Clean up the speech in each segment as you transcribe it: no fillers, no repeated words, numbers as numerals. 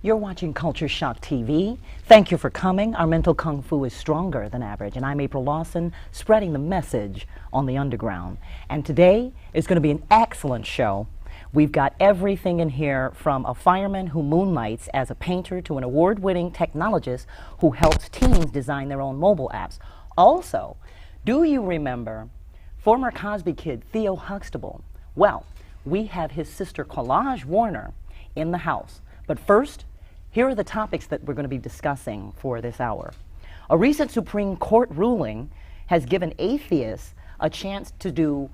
You're watching Culture Shock TV. Thank you for coming. Our mental kung fu is stronger than average, and I'm April Lawson, spreading the message on the underground. And today is going to be an excellent show. We've got everything in here from a fireman who moonlights as a painter to an award-winning technologist who helps teens design their own mobile apps. Also, do you remember former Cosby kid Theo Huxtable? Well, we have his sister Collage Warner in the house. But first, here are the topics that we're going to be discussing for this hour. A recent Supreme Court ruling has given atheists a chance to do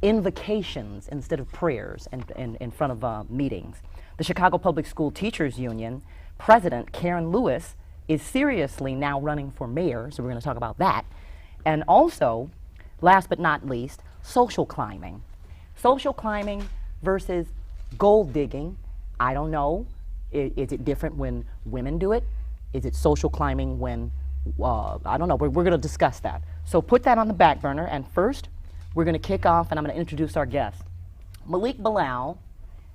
invocations instead of prayers in front of meetings. The Chicago Public School Teachers Union President Karen Lewis is seriously now running for mayor, so we're going to talk about that. And also, last but not least, social climbing. Social climbing versus gold digging. I don't know. Is it different when women do it? Is it social climbing when, I don't know. We're going to discuss that. So put that on the back burner. And first, we're going to kick off, and I'm going to introduce our guest. Malik Bilal.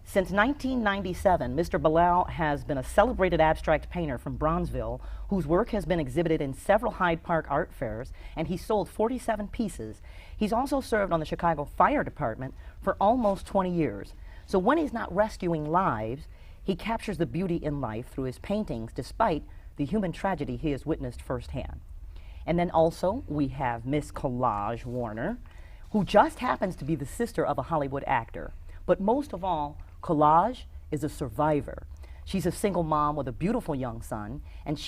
Since 1997, Mr. Bilal has been a celebrated abstract painter from Bronzeville whose work has been exhibited in several Hyde Park art fairs, and he's sold 47 pieces. He's also served on the Chicago Fire Department for almost 20 years. So when he's not rescuing lives, he captures the beauty in life through his paintings despite the human tragedy he has witnessed firsthand. And then also we have Miss Collage Warner, who just happens to be the sister of a Hollywood actor. But most of all, Collage is a survivor. She's a single mom with a beautiful young son, and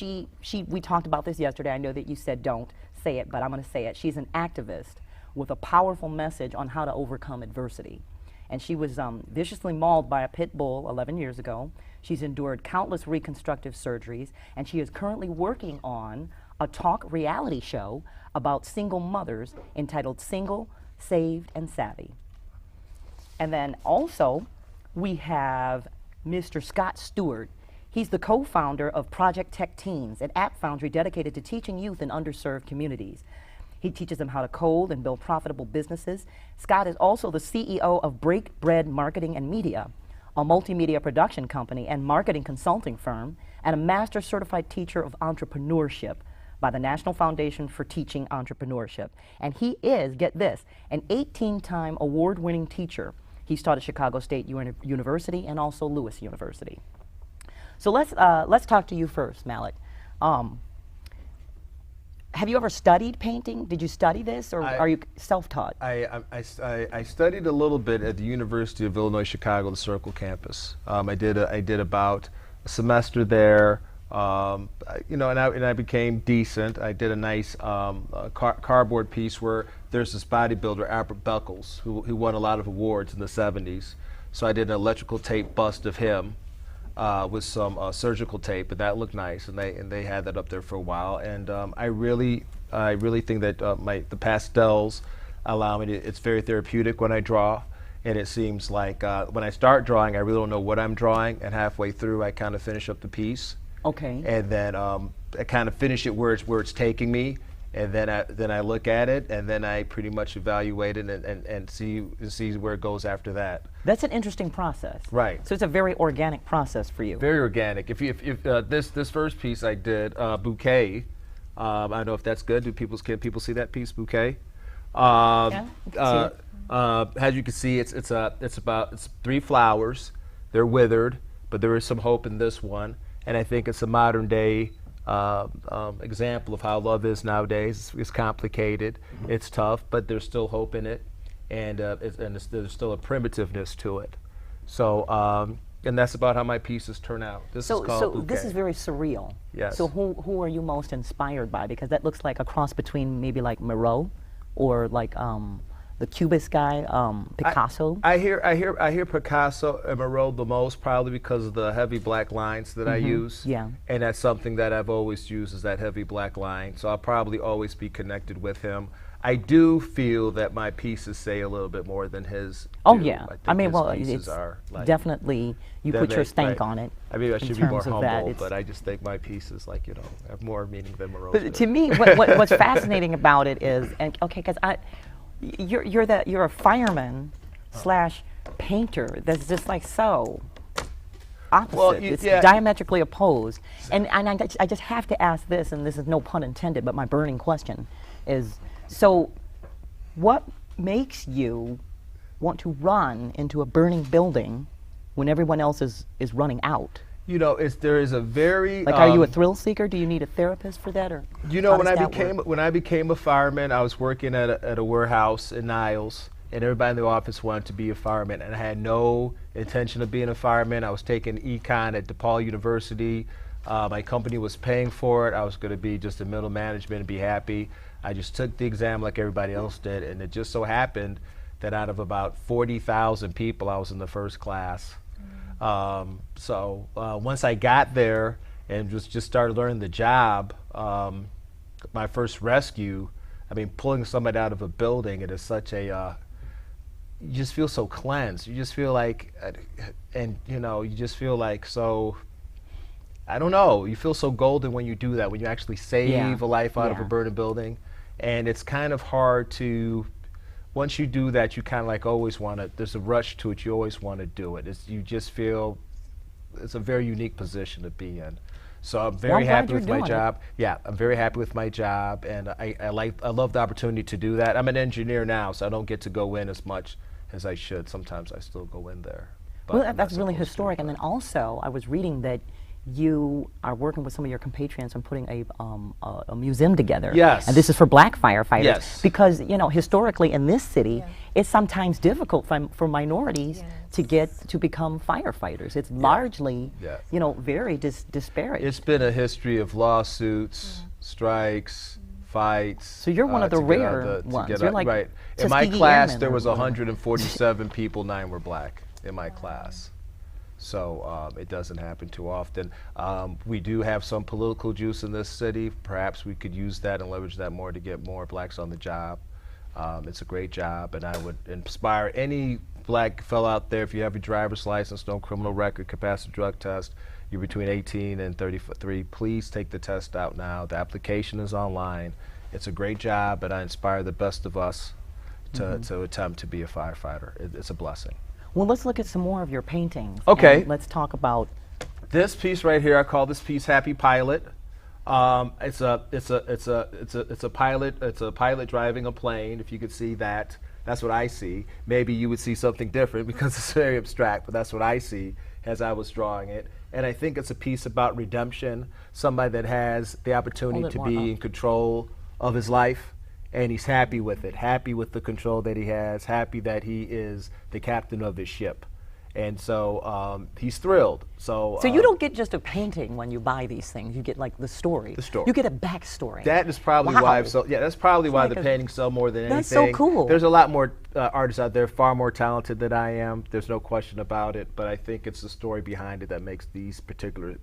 we talked about this yesterday. I know that you said don't say it, but I'm going to say it. She's an activist with a powerful message on how to overcome adversity. And she was viciously mauled by a pit bull 11 years ago. She's endured countless reconstructive surgeries, and she is currently working on a talk reality show about single mothers entitled Single, Saved, and Savvy. And then also, we have Mr. Scott Steward. He's the co-founder of Project Tech Teens, an app foundry dedicated to teaching youth in underserved communities. He teaches them how to code and build profitable businesses. Scott is also the CEO of Break Bread Marketing and Media, a multimedia production company and marketing consulting firm, and a master certified teacher of entrepreneurship by the National Foundation for Teaching Entrepreneurship. And he is, get this, an 18-time award-winning teacher. He's taught at Chicago State University and also Lewis University. So let's talk to you first, Malik. Have you ever studied painting? Did you study this, or are you self-taught? I studied a little bit at the University of Illinois Chicago, the Circle campus. I did about a semester there. You know, and I became decent. I did a nice cardboard piece where there's this bodybuilder, Albert Buckles, who won a lot of awards in the 70s. So I did an electrical tape bust of him with some surgical tape, and that looked nice. And they had that up there for a while. And I really think that the pastels allow me to. It's very therapeutic when I draw. And it seems like when I start drawing, I really don't know what I'm drawing, and halfway through, I kind of finish up the piece. Okay. And then I kind of finish it where it's taking me, and then I look at it, and then I pretty much evaluate it and see where it goes after that. That's an interesting process. Right. So it's a very organic process for you. Very organic. If this first piece I did, Bouquet, I don't know if that's good. Can people see that piece, Bouquet? Yeah, as you can see, it's 3 flowers. They're withered, but there is some hope in this one. And I think it's a modern day example of how love is nowadays. It's complicated, it's tough, but there's still hope in it, and there's still a primitiveness to it. So, and that's about how my pieces turn out. This is called Bouquet. This is very surreal. Yes. So who are you most inspired by? Because that looks like a cross between maybe like Miro or like the Cubist guy, Picasso. I hear Picasso and Miro the most, probably because of the heavy black lines that I use. Yeah. And that's something that I've always used, is that heavy black line. So I'll probably always be connected with him. I do feel that my pieces say a little bit more than his. Oh yeah. I mean, well, it's like definitely you put your stank on it. I mean, I should be more humble, but I just think my pieces, like, have more meaning than Miro's. But to me, what's fascinating about it is, and okay, because you're a fireman / painter. That's just like so. opposite. Well, It's yeah. diametrically opposed. And I just have to ask this, and this is no pun intended, but my burning question is, so what makes you want to run into a burning building when everyone else is running out? You know, there is a very Like, are you a thrill seeker? Do you need a therapist for that, or you know, how when does I that became work? when I became a fireman, I was working at a warehouse in Niles, and everybody in the office wanted to be a fireman, and I had no intention of being a fireman. I was taking econ at DePaul University. My company was paying for it. I was going to be just in middle management and be happy. I just took the exam like everybody else did, and it just so happened that out of about 40,000 people, I was in the first class. So once I got there and just started learning the job, my first rescue, I mean, pulling somebody out of a building, it is such a, you just feel so cleansed. You just feel like, and you know, you just feel like so, I don't know, you feel so golden when you do that, when you actually save a life out of a burning building. And it's kind of hard to, once you do that, you kind of like always want to, there's a rush to it, you always want to do it. You just feel, it's a very unique position to be in. So I'm very happy with my job. Yeah, I'm very happy with my job, and I love the opportunity to do that. I'm an engineer now, so I don't get to go in as much as I should. Sometimes I still go in there. Well, that's really historic. And then also, I was reading that you are working with some of your compatriots on putting a museum together. Yes. And this is for black firefighters. Yes. Because, you know, historically in this city, it's sometimes difficult for minorities to become firefighters. It's largely, you know, very disparate. It's been a history of lawsuits, strikes, fights. So you're one of the rare ones. You're like right. In my class, there was 147 people, 9 were black in my class. So it doesn't happen too often. We do have some political juice in this city. Perhaps we could use that and leverage that more to get more blacks on the job. It's a great job, and I would inspire any black fellow out there, if you have your driver's license, no criminal record, can pass the drug test, you're between 18 and 33, please take the test out now. The application is online. It's a great job, and I inspire the best of us to attempt to be a firefighter. It's a blessing. Well, let's look at some more of your paintings. Okay. And let's talk about this piece right here. I call this piece "Happy Pilot." It's a pilot. It's a pilot driving a plane. If you could see that, that's what I see. Maybe you would see something different because it's very abstract, but that's what I see as I was drawing it. And I think it's a piece about redemption. Somebody that has the opportunity to be in control of his life. And he's happy with it, happy with the control that he has, happy that he is the captain of his ship. And so he's thrilled. So you don't get just a painting when you buy these things. You get like the story. The story. You get a backstory. That is probably why that's probably why the paintings sell more than anything. That's so cool. There's a lot more artists out there, far more talented than I am. There's no question about it. But I think it's the story behind it that makes these particular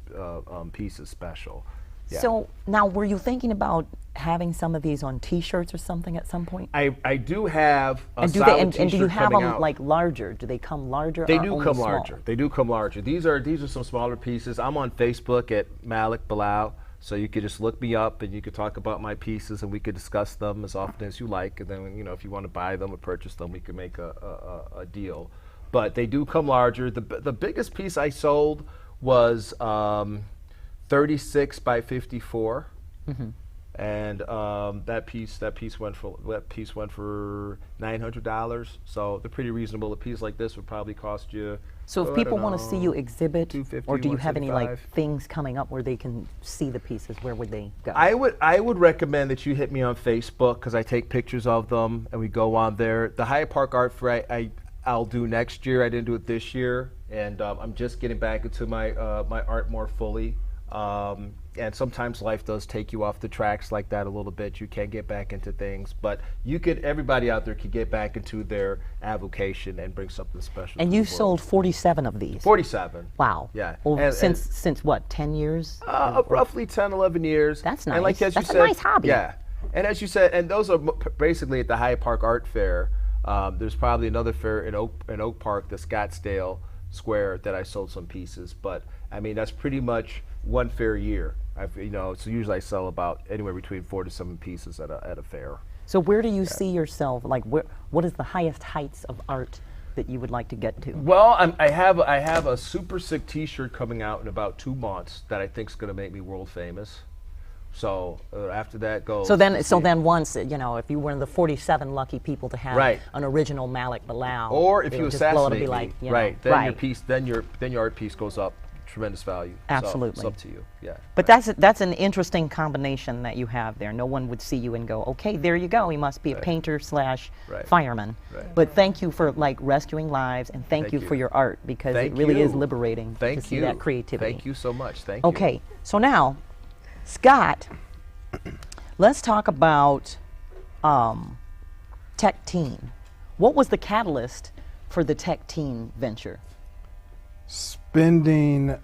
pieces special. Yeah. So now, were you thinking about having some of these on T-shirts or something at some point? I do have a solid T-shirt and do you have them out. like larger? Do they come larger? They or do only come small? larger. They do come larger. These are some smaller pieces. I'm on Facebook at Malik, Bilal, so you could just look me up and you could talk about my pieces and we could discuss them as often as you like. And then, you know, if you want to buy them or purchase them, we could make a deal. But they do come larger. The biggest piece I sold was 36 by 54. And that piece went for $900. So they're pretty reasonable. A piece like this would probably cost you. So if people want to see you exhibit, $250, or do you have any like $175. things coming up where they can see the pieces? Where would they go? I would recommend that you hit me on Facebook because I take pictures of them and we go on there. The Hyde Park Art Fair I'll do next year. I didn't do it this year, and I'm just getting back into my my art more fully. And sometimes life does take you off the tracks like that a little bit. You can get back into things, but everybody out there could get back into their avocation and bring something special. And you sold 47 of these. 47. Wow. Yeah. Well, and since what, 10 years? Roughly 10, 11 years. That's nice. And like as That's you a said, nice hobby. Yeah. And as you said, and those are basically at the Hyde Park Art Fair. There's probably another fair in Oak Park, the Scottsdale Square, that I sold some pieces. But I mean, that's pretty much one fair a year. So usually I sell about anywhere between 4 to 7 pieces at a fair. So where do you see yourself? Like, what is the highest heights of art that you would like to get to? Well, I have a super sick T-shirt coming out in about 2 months that I think is going to make me world famous. So after that goes. So then once, you know, if you were one of the 47 lucky people to have Right. an original Malik Bilal, or if it you would just blow it assassinate and be me, like, you know, right? Then right. your piece, then your art piece goes up tremendous value. Absolutely. So it's up to you. Yeah. But that's an interesting combination that you have there. No one would see you and go, okay, there you go. He must be a painter slash fireman. Right. But thank you for like rescuing lives, and thank you for your art, because it really is liberating to see that creativity. Thank you so much. Thank you. Okay, so now, Scott, let's talk about Tech Teen. What was the catalyst for the Tech Teen venture? Spending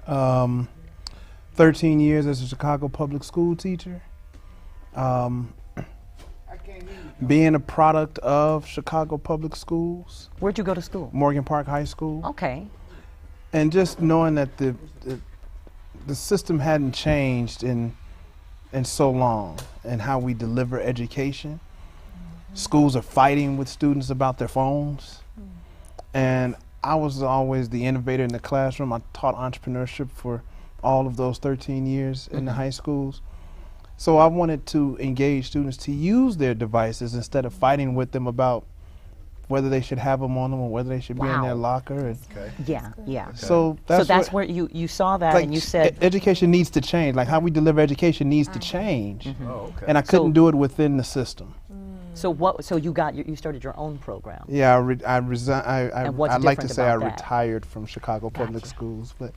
13 years as a Chicago public school teacher, being a product of Chicago public schools. Where'd you go to school? Morgan Park High School. Okay. And just knowing that the system hadn't changed in so long, and how we deliver education. Schools are fighting with students about their phones. And I was always the innovator in the classroom. I taught entrepreneurship for all of those 13 years in the high schools. So I wanted to engage students to use their devices instead of fighting with them about whether they should have them on them or whether they should be in their locker. And Yeah, yeah. So So that's where you saw that, like and you said, education needs to change. Like how we deliver education needs to change. Oh, okay. And I couldn't do it within the system. so what? So you started your own program. Yeah, I resigned. And what's I'd like to different say I about that? retired from Chicago Public Gotcha. Schools, but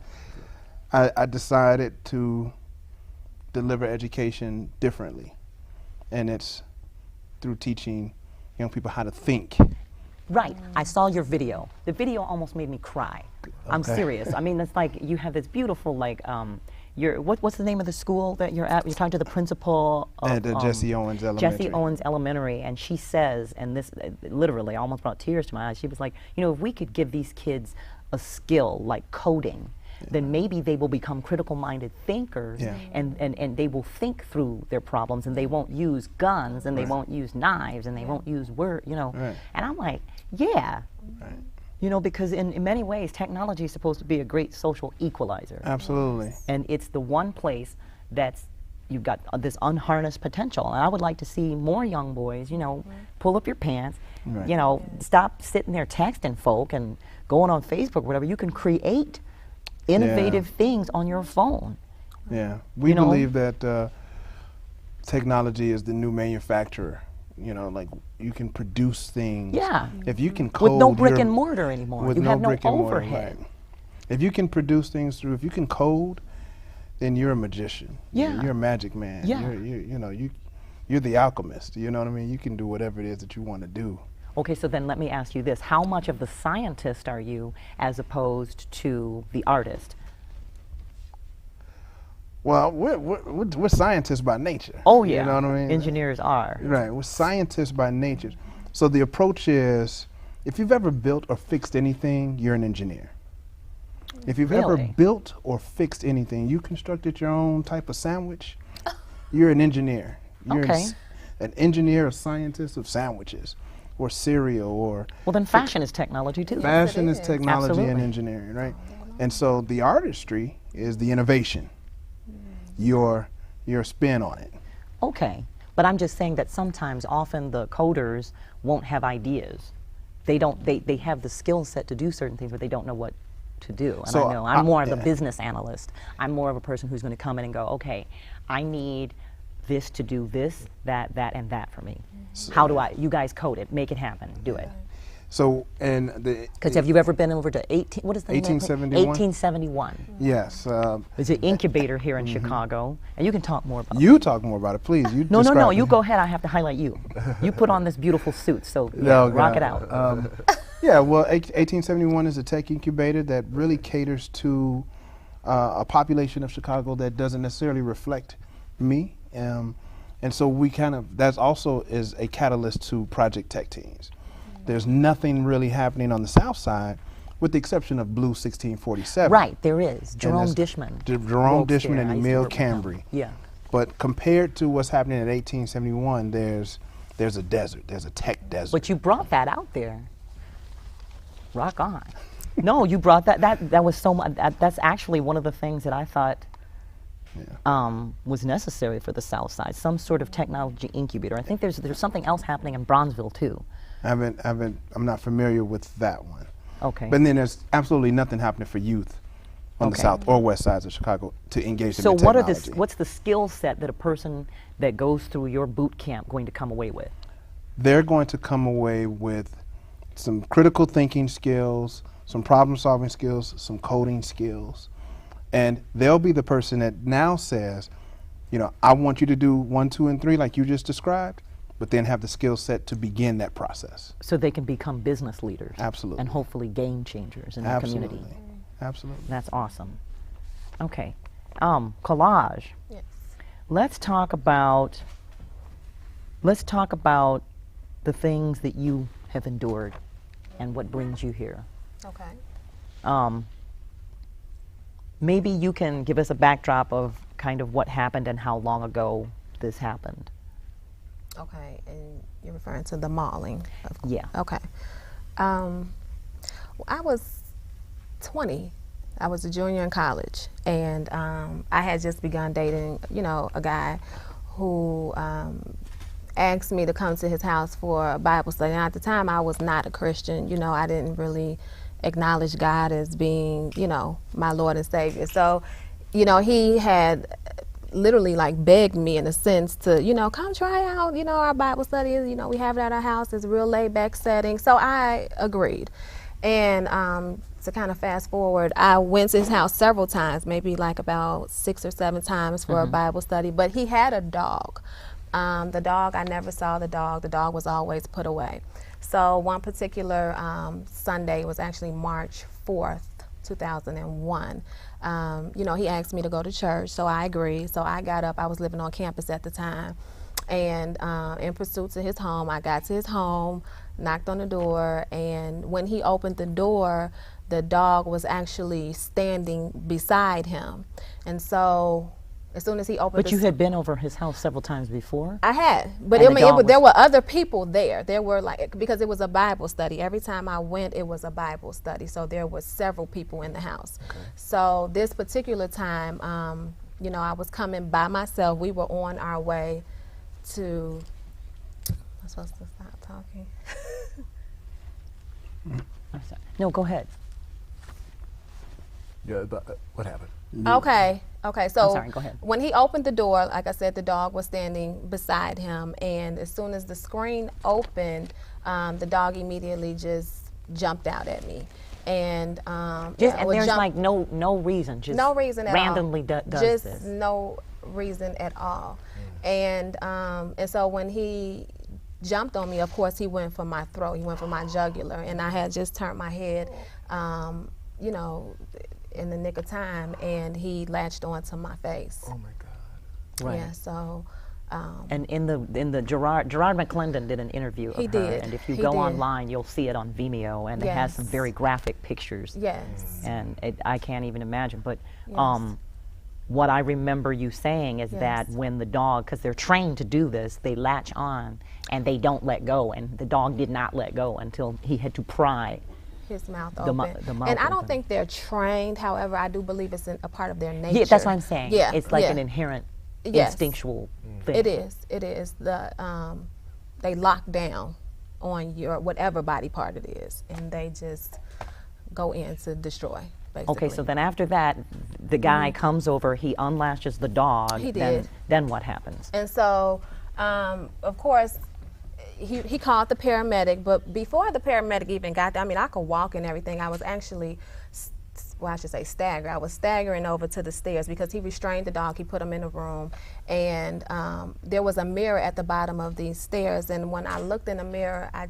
I decided to deliver education differently, and it's through teaching young people how to think. Right. I saw your video. The video almost made me cry. I'm Okay. serious. I mean, it's like you have this beautiful, like, what's the name of the school that you're at? You're talking to the principal of At the Jesse Owens Elementary. Jesse Owens Elementary, and she says, and this literally almost brought tears to my eyes. She was like, you know, if we could give these kids a skill like coding, then maybe they will become critical-minded thinkers, Yeah. and they will think through their problems, and they won't use guns, and they won't use knives, and they won't use you know. Right. And I'm like, yeah. Right. You know, because in many ways, technology is supposed to be a great social equalizer. Absolutely. And it's the one place that's, you've got this unharnessed potential. And I would like to see more young boys, you know, pull up your pants, Right. you know, stop sitting there texting folk and going on Facebook, whatever. You can create innovative things on your phone. Yeah, we You know? believe that technology is the new manufacturer. You know, like you can produce things. Yeah. If you can code With no brick your- and mortar anymore. with You no have no brick and mortar, overhead. right. If you can produce things through, if you can code, then you're a magician. Yeah. You're a magic man. Yeah. You're the alchemist. You know what I mean? You can do whatever it is that you want to do. Okay, so then let me ask you this. How much of the scientist are you as opposed to the artist? Well, we're scientists by nature. Oh, yeah. You know what I mean? Engineers are. Right, we're scientists by nature. So the approach is, if you've ever built or fixed anything, you're an engineer. If you've ever Really? built or fixed anything, you constructed your own type of sandwich, you're an engineer. You're Okay. an engineer, a scientist of sandwiches, or cereal, or Well, then fashion is technology too. fashion is technology and Absolutely. engineering, right? And so the artistry is the innovation, your spin on it. Okay, but I'm just saying that sometimes, often the coders won't have ideas. They don't. They have the skill set to do certain things, but they don't know what to do. And So I know I'm more of the yeah. business analyst. I'm more of a person who's going to come in and go, okay, I need this to do this, that, and that for me. How do I? You guys code it, make it happen, do it. So, and the Because have you ever been over to 18? What is the name of it? 1871? 1871. yes, It's an incubator here in Chicago, and you can talk more about. you talk more about it, please. You No, describe you it. go ahead. I have to highlight you. You put on this beautiful suit, so yeah, No, rock God. it out. Yeah, well, 1871 is a tech incubator that really caters to a population of Chicago that doesn't necessarily reflect me. And so we that also is a catalyst to Project Tech Teens. There's nothing really happening on the South Side, with the exception of Blue 1647. Right, there is. Jerome that's Dishman. Jerome works Dishman there. I and used to Emil work with him. Cambry. Yeah. But compared to what's happening in 1871, there's a desert. There's a tech desert. But you brought that out there. Rock on. No, you brought that was so much. That's actually one of the things that I thought was necessary for the South Side. Some sort of technology incubator. I think there's something else happening in Bronzeville too. I'm not familiar with that one. Okay. But then there's absolutely nothing happening for youth on the south or west sides of Chicago to engage them in technology. So what's the skill set that a person that goes through your boot camp going to come away with? They're going to come away with some critical thinking skills, some problem solving skills, some coding skills. And they'll be the person that now says, you know, I want you to do 1, 2, and 3 like you just described, but then have the skill set to begin that process. So they can become business leaders. Absolutely. And hopefully game changers in the community. Absolutely. That's awesome. Okay. Collage. Yes. Let's talk about the things that you have endured and what brings you here. Okay. Maybe you can give us a backdrop of kind of what happened and how long ago this happened. Okay, and you're referring to the mauling? Yeah. Okay. Well, I was 20. I was a junior in college, and I had just begun dating, you know, a guy who asked me to come to his house for a Bible study. And at the time, I was not a Christian. You know, I didn't really acknowledge God as being, you know, my Lord and Savior. So, you know, he had literally like begged me in a sense to, you know, come try out, you know, our Bible studies. You know, we have it at our house. It's a real laid back setting. So I agreed. And to kind of fast forward, I went to his house several times, maybe like about 6 or 7 times for a Bible study. But he had a dog. The dog, I never saw the dog. The dog was always put away. So one particular Sunday, was actually March 4th, 2001. You know, he asked me to go to church, so I agreed. So I got up. I was living on campus at the time. And in pursuit to his home, I got to his home, knocked on the door, and when he opened the door, the dog was actually standing beside him. And so as soon as he opened But you had been over his house several times before? I had, but And there were other people there. There were like, because it was a Bible study. Every time I went, it was a Bible study. So there were several people in the house. Okay. So this particular time, you know, I was coming by myself. We were on our way to, I'm supposed to stop talking. I'm sorry. No, go ahead. Yeah, but what happened? Okay, so I'm sorry, go ahead. When he opened the door, like I said, the dog was standing beside him, and as soon as the screen opened, the dog immediately just jumped out at me. And, and there's like no reason, just no reason at randomly all. does just this. No reason at all. And so when he jumped on me, of course, he went for my throat, he went for my jugular, and I had just turned my head, you know, in the nick of time, and he latched onto my face. Oh my God. Right. Yeah, so. And in the Gerard McClendon did an interview of her, and if you go online, you'll see it on Vimeo, and it has some very graphic pictures. Yes. And I can't even imagine, but what I remember you saying is that when the dog, because they're trained to do this, they latch on and they don't let go, and the dog did not let go until he had to pry his mouth open. The mouth and I don't open. think they're trained. However, I do believe it's a part of their nature. Yeah, that's what I'm saying. Yeah, it's like an inherent instinctual thing. It is. It is. They lock down on your whatever body part it is, and they just go in to destroy. Basically. Okay, so then after that, the guy comes over, he unlatches the dog. He did. Then what happens? And so, of course, he called the paramedic, but before the paramedic even got there, I mean, I could walk and everything. I was actually, well, I should say stagger. I was staggering over to the stairs because he restrained the dog. He put him in a room, and there was a mirror at the bottom of these stairs. And when I looked in the mirror, I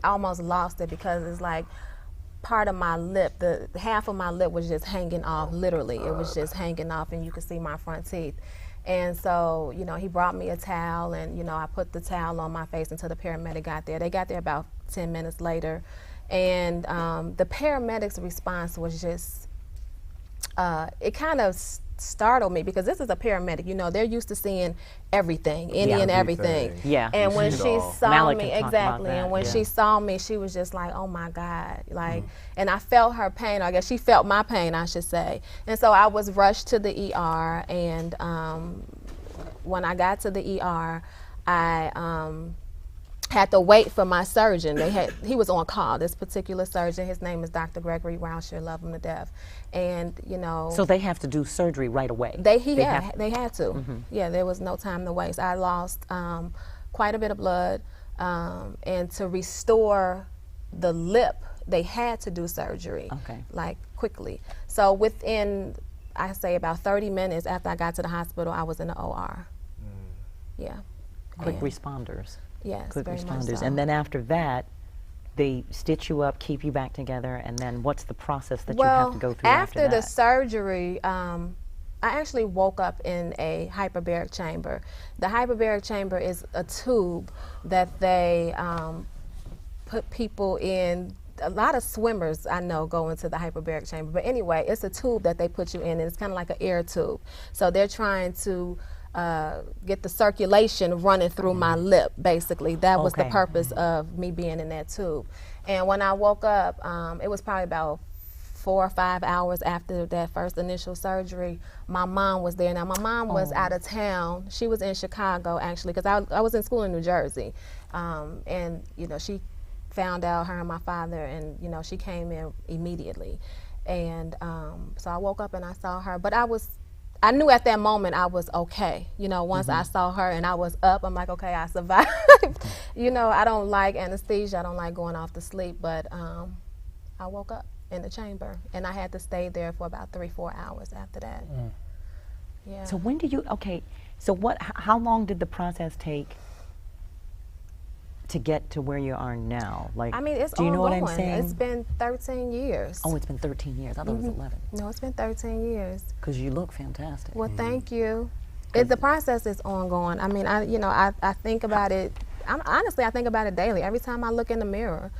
almost lost it because it's like part of my lip, the half of my lip was just hanging off. Literally, it was just hanging off, and you could see my front teeth. And so, you know, he brought me a towel, and, you know, I put the towel on my face until the paramedic got there. They got there about 10 minutes later. And the paramedics' response was just, it kind of startled me because this is a paramedic. You know, they're used to seeing everything, any Yeah. and everything. Yeah. And You when see it she all. saw Malik me, can talk about exactly, that, and when yeah. she saw me, she was just like, oh my God, like, and I felt her pain. I guess she felt my pain, I should say. And so I was rushed to the ER, and when I got to the ER, I had to wait for my surgeon. He was on call, this particular surgeon. His name is Dr. Gregory Rauscher, love him to death. And, you know. So they have to do surgery right away. They had to. Yeah, there was no time to waste. I lost quite a bit of blood, and to restore the lip, they had to do surgery, like quickly. So within, I say about 30 minutes after I got to the hospital, I was in the OR. Yeah. Quick And- responders. Yes, Quick very much responders. so. And then after that, they stitch you up, keep you back together, and then what's the process that you have to go through after the that? surgery, I actually woke up in a hyperbaric chamber. The hyperbaric chamber is a tube that they put people in. A lot of swimmers I know go into the hyperbaric chamber, but anyway, it's a tube that they put you in, and it's kind of like an air tube. So they're trying to get the circulation running through my lip, basically. That was the Okay. purpose of me being in that tube. And when I woke up, it was probably about 4 or 5 hours after that first initial surgery. My mom was there. Now, my mom was out of town. She was in Chicago, actually, because I was in school in New Jersey. And, you know, she found out, her and my father, and, you know, she came in immediately. And so I woke up and I saw her. But I knew at that moment I was okay. You know, once I saw her and I was up, I'm like, okay, I survived. You know, I don't like anesthesia. I don't like going off to sleep. But I woke up in the chamber, and I had to stay there for about 3-4 hours after that. Yeah. So when do you, so how long did the process take to get to where you are now? Like, I mean, it's do you know ongoing. what I'm saying? It's been 13 years. Oh, it's been 13 years. I thought it was 11. No, it's been 13 years. Because you look fantastic. Well, thank you. The process is ongoing. I mean, I think about it. Honestly, I think about it daily. Every time I look in the mirror,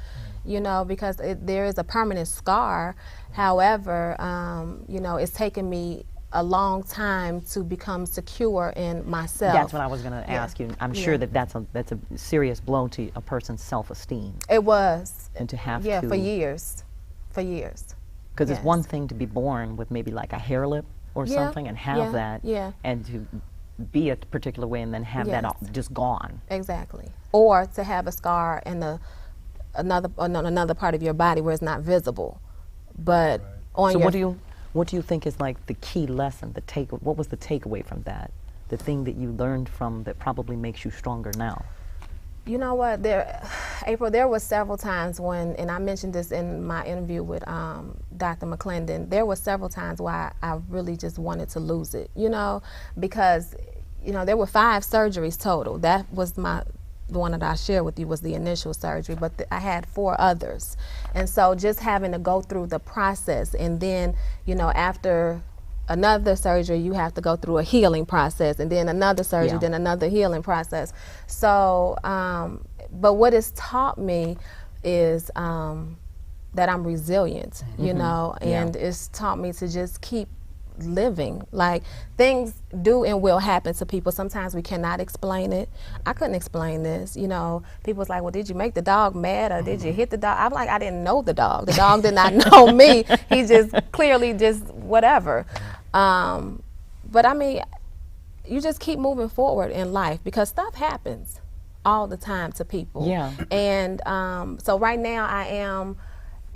you know, because there is a permanent scar. However, you know, it's taken me a long time to become secure in myself. That's what I was going to ask you. I'm sure that that's a serious blow to a person's self-esteem. It was. And to have Yeah, to. for years. For years. Because Yes. it's one thing to be born with maybe like a hair lip or Yeah, something and have yeah, that, yeah. and to be a particular way and then have that Yes. all just gone. Exactly. Or to have a scar in another part of your body where it's not visible. But on So your what do you think is like the key lesson, what was the takeaway from that? The thing that you learned from that probably makes you stronger now? You know what, April, there was several times when, and I mentioned this in my interview with Dr. McClendon, there were several times why I really just wanted to lose it, you know, because, you know, there were 5 surgeries total. That was the one that I shared with you was the initial surgery, but I had 4 others. And so just having to go through the process, and then, you know, after another surgery, you have to go through a healing process, and then another surgery, then another healing process. So, but what it's taught me is that I'm resilient, you know, and it's taught me to just keep living. Like, things do and will happen to people. Sometimes we cannot explain it. I couldn't explain this, you know. People's like, well, did you make the dog mad, or did you hit the dog? I'm like, I didn't know the dog. The dog did not know me. He just clearly just whatever. But I mean, you just keep moving forward in life, because stuff happens all the time to people. Yeah. And so right now I am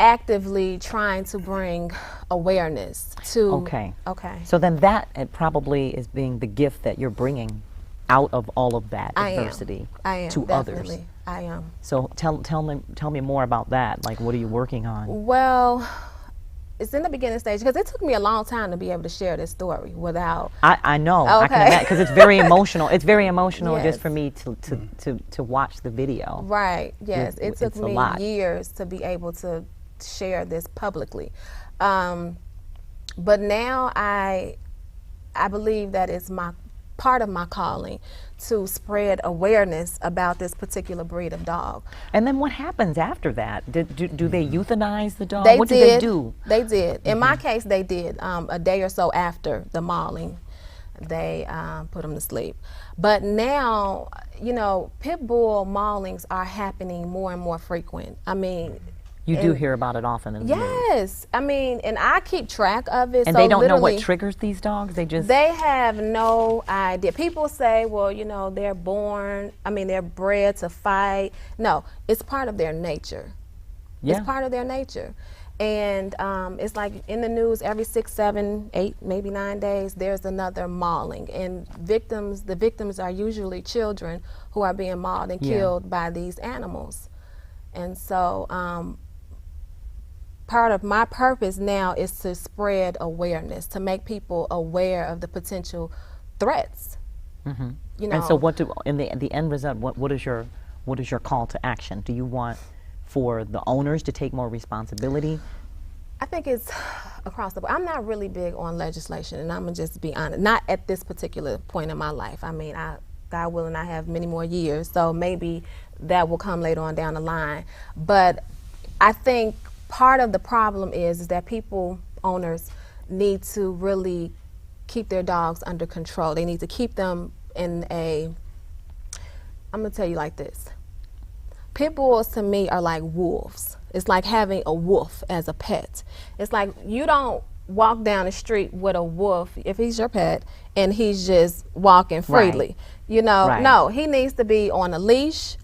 actively trying to bring awareness to. Okay. Okay. So then that probably is being the gift that you're bringing out of all of that adversity I am, to definitely. others. I am. So tell me more about that. Like, what are you working on? Well, it's in the beginning stage, because it took me a long time to be able to share this story without. I know. I can Okay. imagine, because it's very emotional. It's very emotional just Yes. for me to watch the video. Right. Yes. It took It's a me lot. years to be able to share this publicly, but now I believe that it's my part of my calling to spread awareness about this particular breed of dog. And then what happens after that? Do they euthanize the dog? They What did. do they do? They did. In my case, they did. A day or so after the mauling, they put him to sleep. But now, you know, pit bull maulings are happening more and more frequent. I mean, You do hear about it often in the news. yes. I mean, and I keep track of it. And so they don't know what literally, triggers these dogs? They have no idea. People say, well, you know, they're bred to fight. No, it's part of their nature. Yeah. It's part of their nature. And it's like in the news every 6, 7, 8, maybe 9 days, there's another mauling. And the victims are usually children who are being mauled and killed by these animals. And so part of my purpose now is to spread awareness, to make people aware of the potential threats. Mm-hmm. You know, And so in the end result, what is your call to action? Do you want for the owners to take more responsibility? I think it's across the board. I'm not really big on legislation, and I'm gonna just be honest. Not at this particular point in my life. I mean, God willing, I have many more years, so maybe that will come later on down the line. But I think part of the problem is that owners need to really keep their dogs under control. They need to keep them in I'm gonna tell you like this. Pit bulls to me are like wolves. It's like having a wolf as a pet. It's like you don't walk down the street with a wolf if he's your pet and he's just walking freely. Right. You know, Right. no, he needs to be on a leash.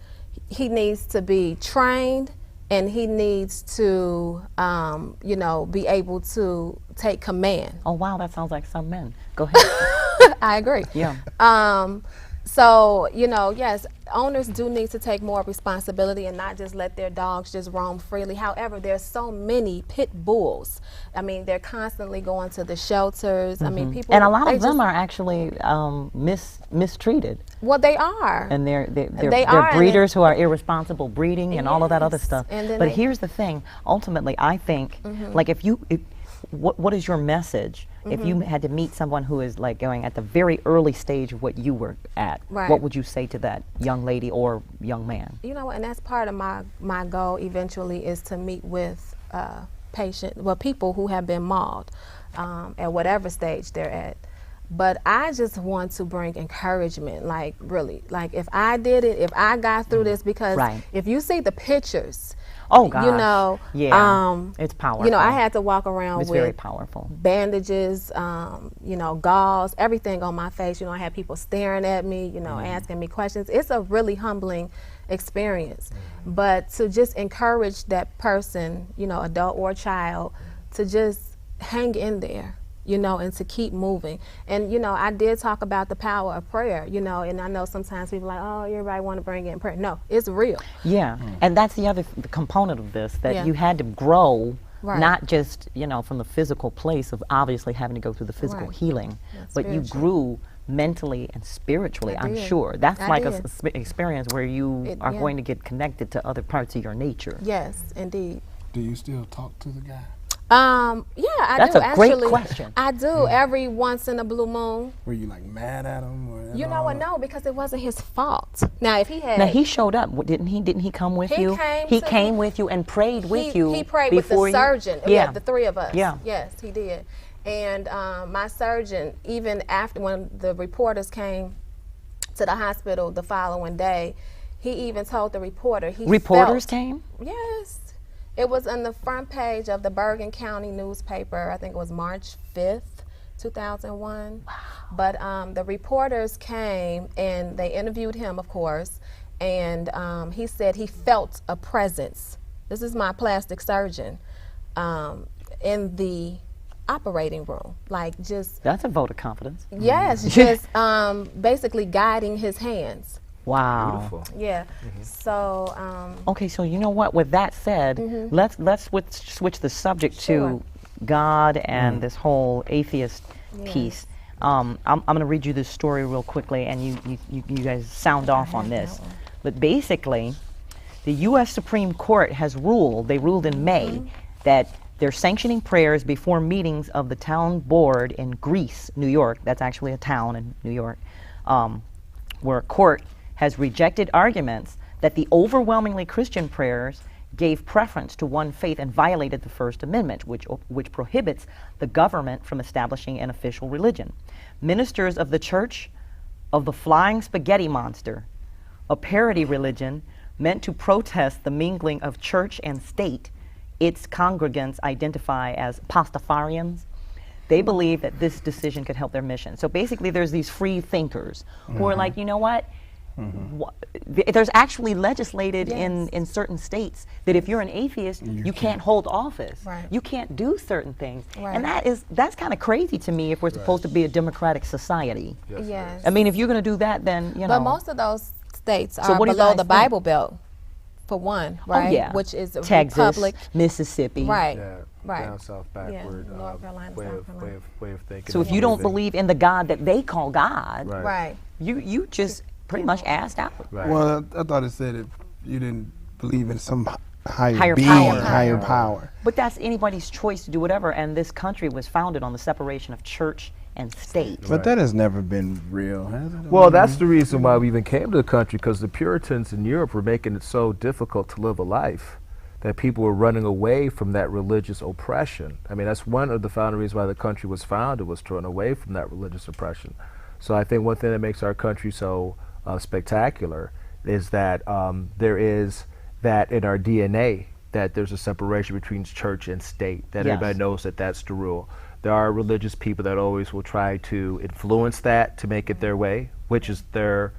He needs to be trained, and he needs to, you know, be able to take command. Oh, wow, that sounds like some men. Go ahead. I agree. Yeah. So, you know, yes, owners do need to take more responsibility and not just let their dogs just roam freely. However, there's so many pit bulls. I mean, they're constantly going to the shelters. I mean, people. And a lot of them are actually mistreated. Well, they are. And they're are, and breeders who are irresponsible breeding and all of that other Yes. stuff. And then But they- here's the thing. Ultimately, I think, like what is your message if you had to meet someone who is like going at the very early stage of what you were at? Right. What would you say to that young lady or young man? You know what, and that's part of my goal eventually is to meet with people who have been mauled at whatever stage they're at. But I just want to bring encouragement, like really, like if I did it, if I got through this, because Right. if you see the pictures, Oh gosh. you know, it's powerful. you know, I had to walk around It's with very powerful. bandages, you know, gauze, everything on my face. You know, I had people staring at me, you know, asking me questions. It's a really humbling experience. But to just encourage that person, you know, adult or child, to just hang in there, you know, and to keep moving. And, you know, I did talk about the power of prayer, you know, and I know sometimes people are like, oh, everybody want to bring in prayer. No, it's real. Yeah, and that's the other component of this, that Yeah. you had to grow, Right. not just, you know, from the physical place of obviously having to go through the physical Right. healing, Yeah, but you spiritual. grew mentally and spiritually, I I'm did. sure. That's I like did. experience where you It- are yeah. going to get connected to other parts of your nature. Yes, indeed. Do you still talk to the guy? Yeah, I That's do a great actually. question. I do every once in a blue moon. Were you like mad at him? Or You know what? No, because it wasn't his fault. Now, if he had, Now he showed up, didn't he? Didn't he come with He you? came He to came me. with you and prayed with you. He prayed with the before you- surgeon. Yeah, The three of us. Yeah. Yes, he did. And my surgeon, even after when the reporters came to the hospital the following day, he even told the reporter he Reporters felt- came? Yes. It was on the front page of the Bergen County newspaper. I think it was March 5th, 2001. Wow. But the reporters came and they interviewed him, of course, and he said he felt a presence. This is my plastic surgeon in the operating room, like just, That's a vote of confidence. yes, just basically guiding his hands. Wow. Beautiful. Yeah. So, Okay, so you know what? With that said, let's switch the subject Sure. to God and this whole atheist piece. I'm going to read you this story real quickly, and you guys sound off on this. But basically, the U.S. Supreme Court has ruled. They ruled in May that they're sanctioning prayers before meetings of the town board in Greece, New York. That's actually a town in New York. where a court has rejected arguments that the overwhelmingly Christian prayers gave preference to one faith and violated the First Amendment, which prohibits the government from establishing an official religion. Ministers of the Church of the Flying Spaghetti Monster, a parody religion meant to protest the mingling of church and state, its congregants identify as Pastafarians. They believe that this decision could help their mission. So basically there's these free thinkers who are like, you know what? There's actually legislated in certain states that if you're an atheist, you can't hold office. Right. You can't do certain things. Right. And that's kind of crazy to me if we're supposed to be a democratic society. Yes. I mean, if you're going to do that, then, you know. But most of those states So are what do you below guys the think? Bible Belt, for one, right? Oh, yeah. Which is a Texas, republic. Mississippi. Right. Yeah, Right. down south backward North Carolina, way, South of, Carolina. way of thinking. So if you don't believe in the God that they call God, Right. Right. you just pretty much asked out. Right. Well, I thought it said if you didn't believe in some higher, Higher being, power. higher power. But that's anybody's choice to do whatever, and this country was founded on the separation of church and state. But that has never been real, has it? Well, that's the reason why we even came to the country, because the Puritans in Europe were making it so difficult to live a life that people were running away from that religious oppression. I mean, that's one of the founding reasons why the country was founded, was to run away from that religious oppression. So I think one thing that makes our country so spectacular is that there is that in our DNA, that there's a separation between church and state, that Yes. everybody knows that that's the rule. There are religious people that always will try to influence that to make it their way, which is their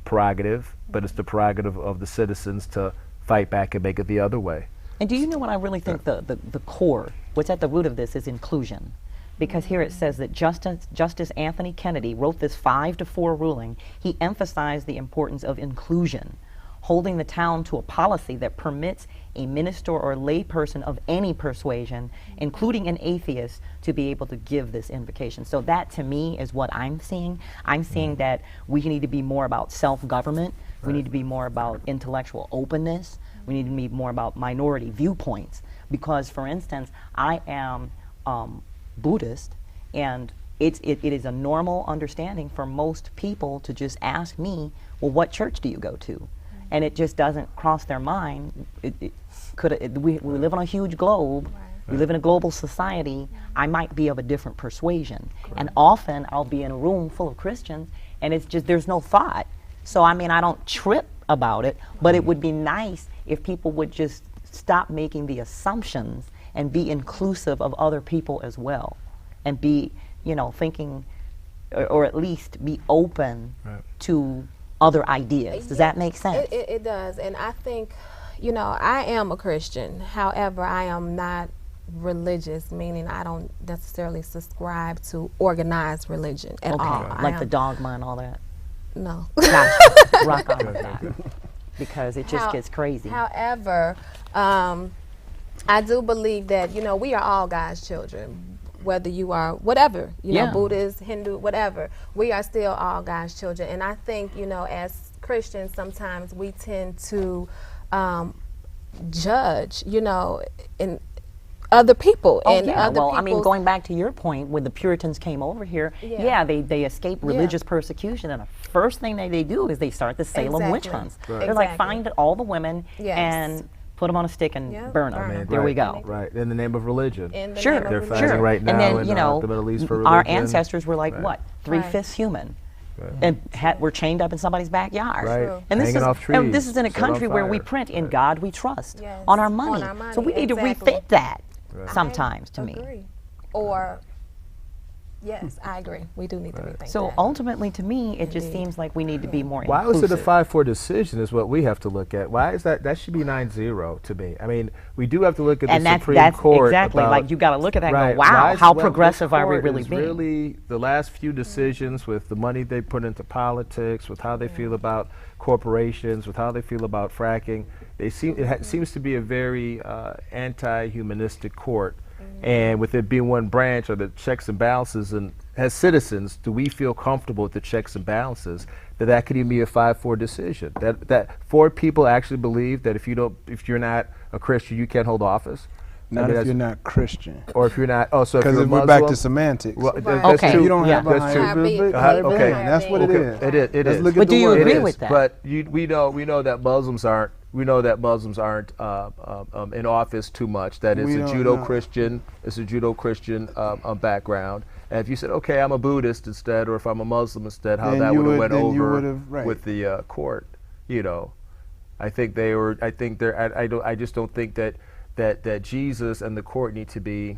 prerogative, but it's the prerogative of the citizens to fight back and make it the other way. And do you know what I really think the core, what's at the root of this is inclusion? Because here it says that Justice Anthony Kennedy wrote this 5-4 ruling. He emphasized the importance of inclusion, holding the town to a policy that permits a minister or layperson of any persuasion, including an atheist, to be able to give this invocation. So that, to me, is what I'm seeing. I'm seeing that we need to be more about self-government. We need to be more about intellectual openness. We need to be more about minority viewpoints. Because, for instance, I am Buddhist, and it is a normal understanding for most people to just ask me, well, what church do you go to? And it just doesn't cross their mind. We live on a huge globe. We live in a global society. I might be of a different persuasion. And often I'll be in a room full of Christians, and it's just, there's no thought. So, I mean, I don't trip about it, but it would be nice if people would just stop making the assumptions and be inclusive of other people as well, and be, thinking, or at least be open to other ideas. Does that make sense? It does, and I think, I am a Christian. However, I am not religious, meaning I don't necessarily subscribe to organized religion at all. Like the dogma and all that? No. Gotcha. Rock on with that. Because it just gets crazy. However, I do believe that, we are all God's children. Whether you are whatever, Buddhist, Hindu, whatever, we are still all God's children. And I think, as Christians, sometimes we tend to judge, in other people. And other well, I mean, going back to your point, when the Puritans came over here, they escaped religious persecution, and the first thing they do is they start the Salem witch hunts. They're like, find all the women and put them on a stick and burn them. There we go. Right, in the name of religion. Sure, they're fighting right now and then, in the Middle East for religion. Our ancestors were like, what, 3/5 human? And were chained up in somebody's backyard. Right. And this Hanging off trees, and this is in a set on country where we fire. print "In God We Trust" on our money. So we need to rethink that sometimes. To me. Or yes, I agree. We do need to rethink So that. ultimately, to me, it just seems like we need to be more Why inclusive. was it a 5-4 decision is what we have to look at. Why is that? That should be 9-0 to me. I mean, we do have to look at and the that's Supreme Court. exactly about, like you got to look at that right, and go, wow, how progressive this are we court really is being? Really, the last few decisions with the money they put into politics, with how they feel about corporations, with how they feel about fracking, they seem seems to be a very anti-humanistic court. And with it being one branch of the checks and balances, and as citizens, do we feel comfortable with the checks and balances that could even be a 5-4 decision? That 4 people actually believe that if you're not a Christian, you can't hold office. Not mean, if you're not Christian. or if you're not. Oh, so if Because you're we're Muslim, back to semantics. well, Right. that's Okay. true. You don't have Yeah. a That's true. higher Being- belief. Okay. That's what it being- is. It Let's is. look But at do the you word. agree It with is, that? But we know that Muslims aren't. We know that Muslims aren't in office too much. That it's We a don't Judo-Christian. It's a Judo-Christian background. And if you said, okay, I'm a Buddhist instead, or if I'm a Muslim instead, how Then that you would have would- went then you over would've- right. with the court, you know. I think they were. I think they're. I just don't think that Jesus and the court need to be.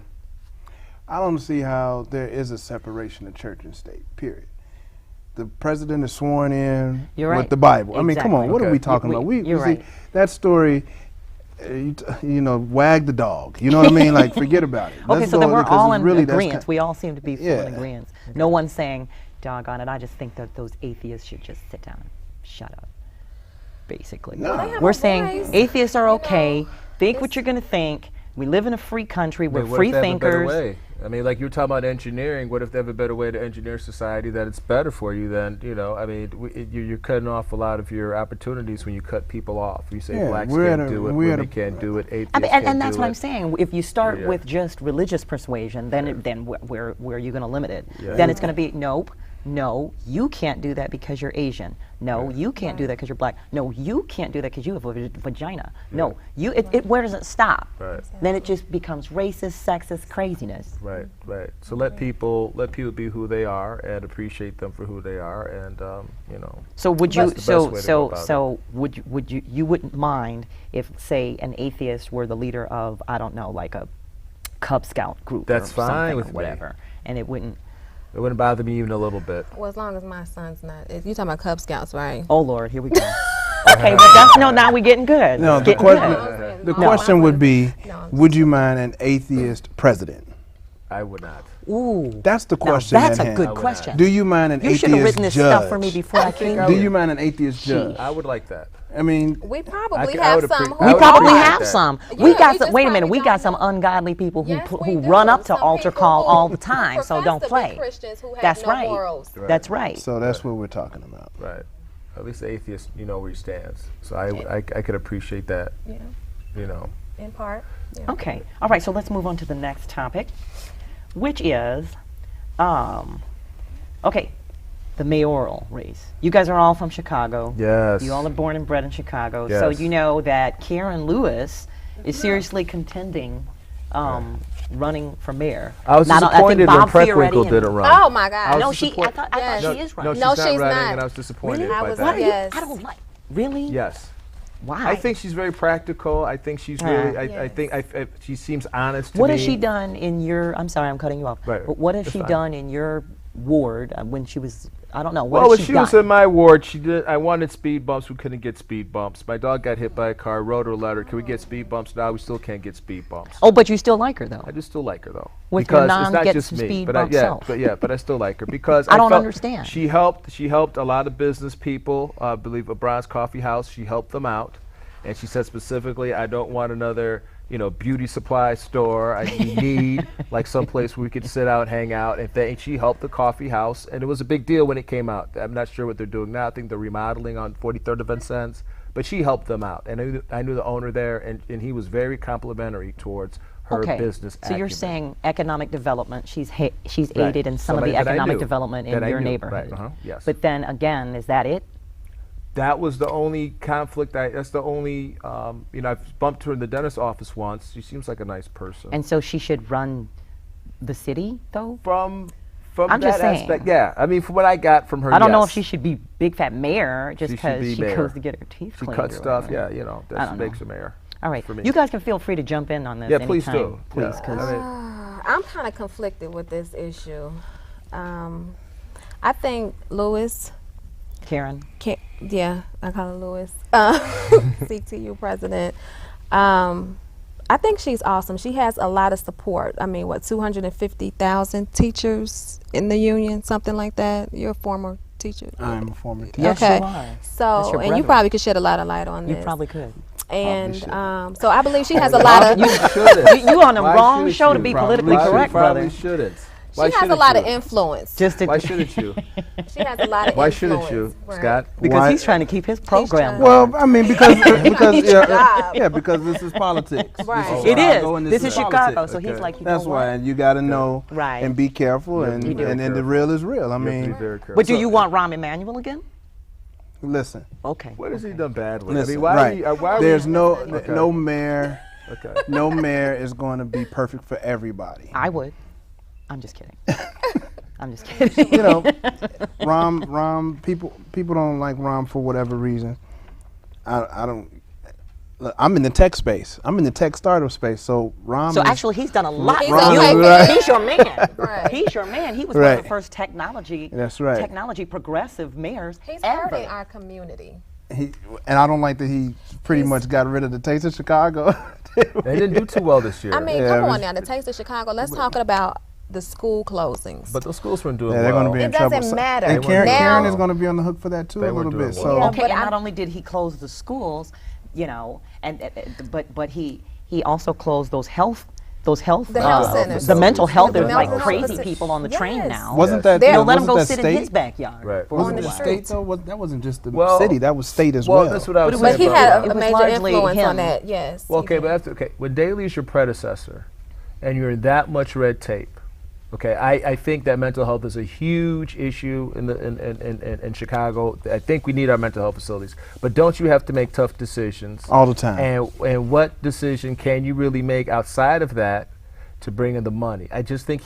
I don't see how there is a separation of church and state, period. The president is sworn in You're with right. the Bible. I mean, come on, Exactly. what are Okay. we talking We- about? you're see, right. that story, you know, wag the dog. You know what I mean? Like, forget about it. Okay, Let's so then go, we're because all it's in really, that's agreement. ki- We all seem to be full in Yeah. agreement. No one's saying, doggone it, I just think that those atheists should just sit down and shut up, basically. No. They have We're a saying voice, atheists are you okay. know, Think what you're going to think. We live in a free country. We're What if free they have a better thinkers. way? I mean, like you're talking about engineering. What if they have a better way to engineer society that it's better for you? Then I mean, you're cutting off a lot of your opportunities when you cut people off. You say Yeah, blacks we're can't at a- do it, we're at women a- can't do it, atheists I mean, can't and that's do what it. I'm saying. If you start Yeah. with just religious persuasion, then where are you going to limit it? Yeah. Then it's going to be nope. No, you can't do that because you're Asian. No, you can't do that because you're black. No, you can't do that because you have a vagina. No, where does it stop? Right. Then it just becomes racist, sexist craziness. Right, right. So let people be who they are and appreciate them for who they are, and So would you? That's the best way to go about So would you wouldn't mind if, say, an atheist were the leader of, I don't know, like a Cub Scout group? That's or fine something with or me. whatever, and it wouldn't. It wouldn't bother me even a little bit. Well, as long as my son's not. You talking about Cub Scouts, right? Oh Lord, here we go. Okay, but that's now we're getting good. No, the Getting question, good. the question would be, No. would you mind an atheist president? I would not. Ooh, That's the now question that's at a hand. good I would question. Do you mind an You atheist should have written this judge? stuff for me before I came Do here. you mind an atheist judge? I would like that. I mean, We I probably c- I have would some. appre- who I We would probably appreciate have that. some. Yeah, We got we some. just Wait a minute. probably We got don't some know. ungodly people who Yes, we who do. run up to Some altar people call who all the time. So profess don't to be play. Christians who have That's no right. morals. Right. That's right. so that's what we're talking about. Right. At least the atheist, where he stands. So I could appreciate that. Yeah, in part. Yeah. Okay. All right. So let's move on to the next topic, which is, okay, the mayoral race. You guys are all from Chicago. Yes. You all are born and bred in Chicago. So Yes. you know that Karen Lewis is seriously contending, running for mayor. I was Not on- I think disappointed when Bob Preckwinkle Fioretti and- didn't run. Oh my God. No, was she. I disappointed. thought Yes. she is No, running. she's No, not she's running, not. and I was disappointed Really? I by was- that. What are you? Yes. I don't like. Really? Yes. Why? I think she's very practical. I think she's really. I think she seems honest to What me. has she done in your? I'm sorry, I'm cutting you off. Right, But what has that's she fine. done in your ward when she was? I don't know. What Well, has when she she was done? in my ward, she did. I wanted speed bumps. We couldn't get speed bumps. My dog got hit by a car. Wrote her a letter. Can we get speed bumps now? We still can't get speed bumps. Oh, but you still like her though. I just still like her though. With your because it's not non-get just me. speed But bump self. but I still like her because I don't felt understand. She helped a lot of business people. I believe a Bronze Coffee House. She helped them out, and she said specifically, I don't want another beauty supply store. We need like someplace where we could sit out, hang out. And she helped the coffee house, and it was a big deal when it came out. I'm not sure what they're doing now. I think they're remodeling on 43rd of Vincennes, but she helped them out, and I knew the owner there, and he was very complimentary towards her Okay. business. So you're acumen. saying economic development. She's Right. aided in some of Somebody the that I economic knew, development in that I your knew, neighborhood. right, yes. But then again, is that it? That was the only conflict. That's the only. I've bumped her in the dentist's office once. She seems like a nice person. And so she should run the city, though. from I'm that just saying. aspect, yeah. I mean, from what I got from her, I don't know yes. if she should be big fat mayor just She should because be she mayor. goes to get her teeth She cleaned. cuts or stuff. whatever. Yeah, I that don't makes know. her mayor. All right, for me. you guys can feel free to jump in on this. Yeah, please anytime, do. please, Yeah. 'cause I mean, I'm kind of conflicted with this issue. I think Lewis. Karen. Yeah, I call her Lewis. CTU president. I think she's awesome. She has a lot of support. I mean, 250,000 teachers in the union, something like that. You're a former teacher. I'm a former teacher. Yes, Okay. you are. That's So, your and you brother. probably could shed a lot of light on You this. probably could. And should. so I believe she has a lot of. You shouldn't. You on the Why wrong should show to you? be Probably politically should. correct, Probably brother. shouldn't. She has a lot of influence. Just to, Why shouldn't you? She has a lot of Why influence. shouldn't you, Right. Scott? because Why- he's trying to keep his program. Well, I mean, because job. yeah, because this is politics. Right. This is It Chicago is. and This is Chicago, politics. so he's like, you That's know why, what? and you got to know Right. and be careful, You have and to be very and the careful. real is real. I You have to mean, be very careful. But do So, you want Rahm Emanuel again? listen. Okay. What has he done badly? Listen, I mean, why? right. Why are There's we, no mayor. Okay. No mayor is going to be perfect for everybody. I would. I'm just kidding. I'm just kidding. You know, Rahm. People don't like Rahm for whatever reason. I don't. Look, I'm in the tech space. I'm in the tech startup space. So Rahm. So is- actually, he's done a lot. He's for Ron you. is right. He's your man. Right. He's your man. He was one of Right. the first technology. That's right. Technology progressive mayors He's ever. hurting our community. and I don't like that he pretty much got rid of the Taste of Chicago. They didn't do too well this year. I mean, Yeah, come it on was- now. The Taste of Chicago. Let's talk about the school closings. but those schools weren't doing Yeah, they're well. going to be in It trouble. doesn't matter. And They Karen, weren't doing Karen well. is going to be on the hook for that too They a little weren't doing bit. well. So Yeah, Okay, but and I- not only did he close the schools, you know, but he also closed those health The health centers. the mental health. The There's like mental crazy health people on the train Yes. now. wasn't Yes. that They'll They'll let him wasn't go that sit state? in his backyard. Right. For Wasn't a the while. state though? That wasn't just the Well- city. That was state as Well, well. that's what I was But it saying. But he was- about had it a was major largely influence on him. that. Yes. Well, he okay, did. but after, when Daley's your predecessor, and you're in that much red tape, okay, I think that mental health is a huge issue in Chicago. I think we need our mental health facilities, but don't you have to make tough decisions all the time. And what decision can you really make outside of that to bring in the money? I think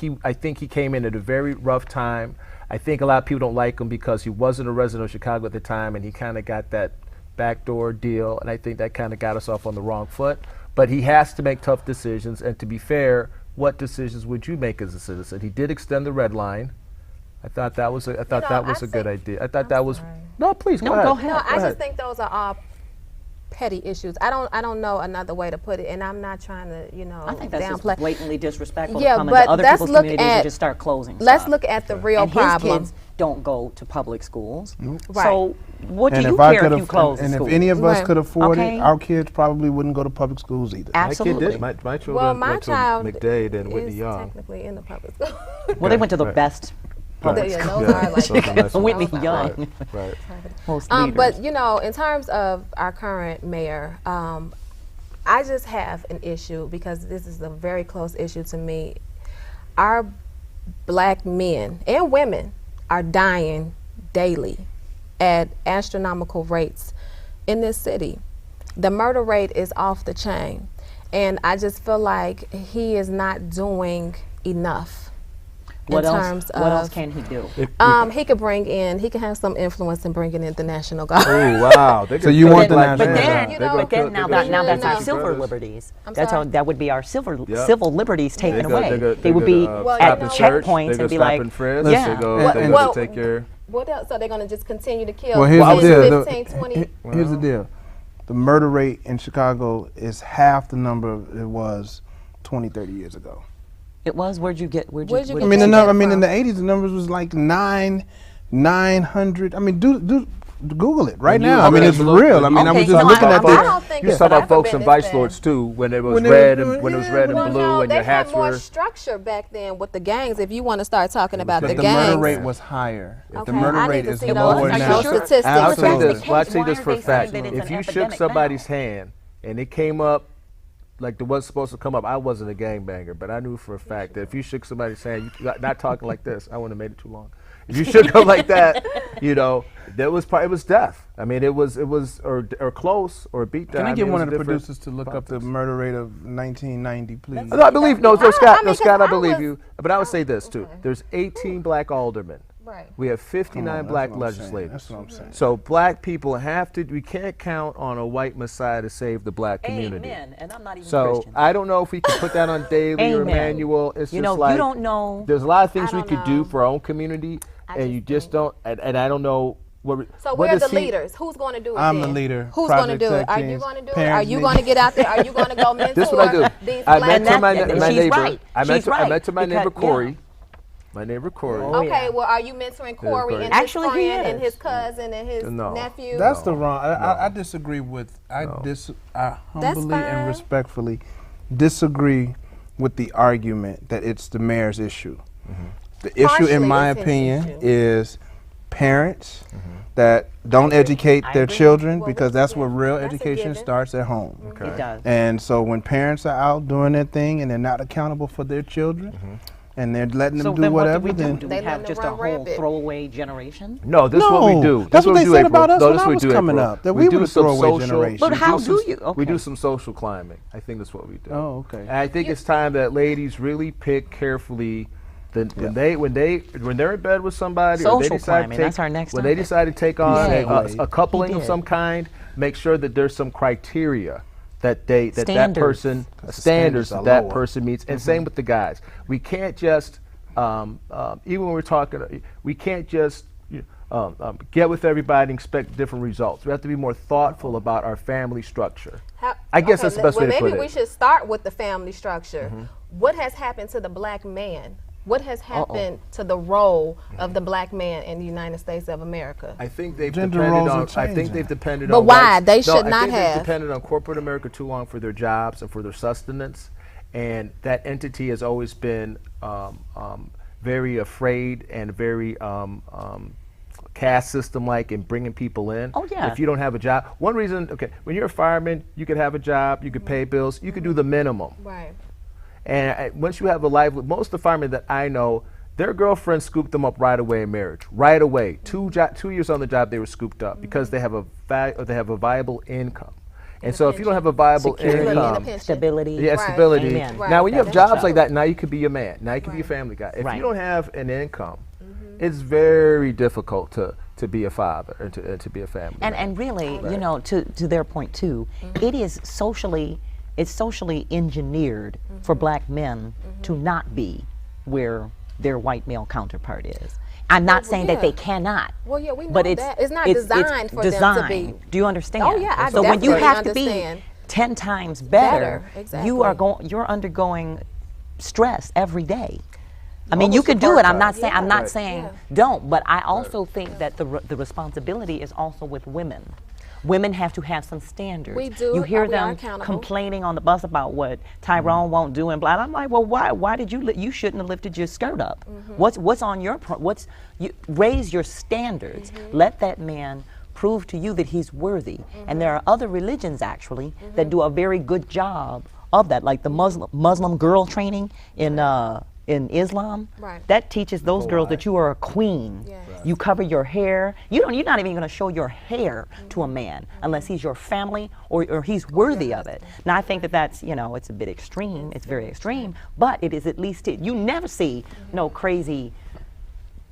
he came in at a very rough time. I think a lot of people don't like him because he wasn't a resident of Chicago at the time, and he kind of got that backdoor deal, and I think that kind of got us off on the wrong foot. But he has to make tough decisions, and to be fair, what decisions would you make as a citizen? He did extend the red line. I thought that was a good idea. I thought that was sorry. no, please No, go ahead. go ahead. No, I Go ahead. just think those are all petty issues. I don't know another way to put it, and I'm not trying to, I think that's just downplay. blatantly disrespectful Yeah, to come but into other let's people's look communities and at- just start closing Let's stuff. look at the real and problem. his kids don't go to public schools. Right. So what do and you if I care could if you close the and school? if any of us Right. could afford Okay. it, our kids probably wouldn't go to public schools either. Absolutely. My kid did. My children Well, my went to child McDade and Whitney is Young. technically in the public school. Well, they went to the Right. best public Yeah, school. those are like those are nice Whitney ones. Young. Right. Most But leaders. in terms of our current mayor, I just have an issue because this is a very close issue to me. Our black men and women are dying daily at astronomical rates in this city. The murder rate is off the chain, and I just feel like he is not doing enough. What in else? terms What of, else can he do? he can have some influence in bringing in the National Guard. Oh wow! They So could you kill want the black national But men. then, You They know, gonna but then kill- now they gonna that's kill our Black civil brothers. liberties. I'm That's sorry? how that would be our civil Yep. civil liberties taken go- away. go- They would go be to, Well, at you know- checkpoints They go and be stop like, and frisk. yeah. They go. Well, They and- go well, to take your. What else? So they're going to just continue to kill? Well, here's Well, the 10, deal. 15, 20. Here's the deal. The murder rate in Chicago is half the number it was 20, 30 years ago. It was. Where'd you get? Where'd you I get mean, that in from? the 80s, the numbers was like 900. I mean, do Google it right And you now. I mean, already it's looked real. at- I mean, I Okay, was just no, looking I at don't this. think You it's saw about ever folks been in this Vice bad. Lords too when it was When they red were- and when it was yeah, red and well, blue no, and they your had hats more were. structure back then with the gangs. If you want to start talking about But the the gangs, murder rate was higher. Okay, The murder I need rate to is see lower those. Are you now. sure? Statistics. I'll If tell you that's the this. Well, I'll case, tell you why this are for a they fact. saying that it's If an you shook epidemic somebody's now? hand and it came up like it was supposed to come up, I wasn't a gangbanger, but I knew for a fact that if you shook somebody's hand, not talking like this, I wouldn't have made it too long. If you shook them like that, it was death. I mean, it was or close or beat down. Can I get mean, it one was of the different producers to look up the politics. murder rate of 1990, please? No, I believe I mean, Scott, 'cause I I believe was- you. But I would say this too: okay. there's 18 black aldermen. Right. We have Come 59 on, black that's what I'm saying. legislators. That's what I'm saying. So black people have to. We can't count on a white messiah to save the black community. Amen. And I'm not even So Christian. I don't know if we can put that on Daily or Amen. Emmanuel. It's You just know, like you don't know. there's a lot of things I we don't could do know. for our own community, I and just you just think- don't. And I don't know what. So what where are the does he- leaders? Who's going to do it? I'm then? the leader. Who's going to Project do it? Tech Are you teams, going to do it? parents Are you need- going to get out there? Are you going to go mentor This is what I do. these I black mentor my, And my she's neighbor. right. I She's mentor right. my neighbor Because- Corey. yeah. My neighbor Corey. Oh, Okay, yeah. well, are you mentoring Corey Corey. and Actually, his he friend and is. his cousin and his No. nephew? That's the No. wrong. No. I disagree with. I That's humbly fine. and respectfully disagree with the argument that it's the mayor's issue. The issue, Partially, in my it's his opinion, issue. is parents that don't educate I their agree. children, Well, because that's where yeah, real that's a education given. starts at home. It does. And so when parents are out doing their thing and they're not accountable for their children, and they're letting them So do then what do whatever, we do? then Do we They let have them just a run whole rampant. throwaway generation? No, this is what we do. That's what we they do, said April. about us No, when this I what we was do, coming April. up, that we do were the some throwaway social- generation. But how some- do you? Okay. We do some social climbing. I think that's what we do. Oh, okay. And I think it's time that ladies really pick carefully. When they're in bed with somebody, or they Social decide climbing, to take, that's our next when they topic. decide to take on Yay. a coupling He of did. some kind, make sure that there's some criteria that that Standards. person the standards standards are that lower. person meets, and same with the guys. We can't just even when we're talking, we can't just get with everybody and expect different results. We have to be more thoughtful about our family structure. I guess that's the best way to put Maybe it. we should start with the family structure. What has happened to the black man? What has happened to the role of the black man in the United States of America? I think they've Gender depended roles on. are I think changing. they've depended But on. why? whites- They no, should I not think they've have. depended on corporate America too long for their jobs and for their sustenance, and that entity has always been very afraid and very caste system like in bringing people in. Oh, yeah. If you don't have a job, one reason. Okay, when you're a fireman, you could have a job, you could pay bills, you could do the minimum. Right. And once you have a life, most of the firemen that I know, their girlfriends scooped them up right away in marriage. Right away, 2 years on the job, they were scooped up because they have a viable income. And so if you don't have a viable Security, income, pension. stability. yeah, Right. stability. Amen. Right. Now when you have That's jobs true. like that, now you could be a man. Now you could be a Right. family guy. If Right. you don't have an income, it's very difficult to be a father and to be a family man. And really, you know, to their point too, it is socially engineered for black men to not be where their white male counterpart is. I'm not saying that they yeah. cannot. Well, yeah, we know but that. It's not designed for them to designed. be. Do you understand? Oh, yeah, I So when you definitely have understand. to be 10 times better, Better, you're undergoing stress every day. I mean, Almost you a could do it. I'm part-time. not saying I'm not Right. saying Yeah. don't, but I also think that the responsibility is also with women. Women have to have some standards. We do. You hear We are them accountable. complaining on the bus about what Tyrone won't do and blah. And I'm like, well, why did you shouldn't have lifted your skirt up? What's on your raise your standards. Let that man prove to you that he's worthy. And there are other religions actually that do a very good job of that, like the Muslim girl training in Islam. Right. That teaches those girls that you are a queen. Yes. Right. You cover your hair. You're not even going to show your hair to a man unless he's your family or he's worthy of it. Now I think that's it's a bit extreme. It's very extreme, but it is at least you never see no crazy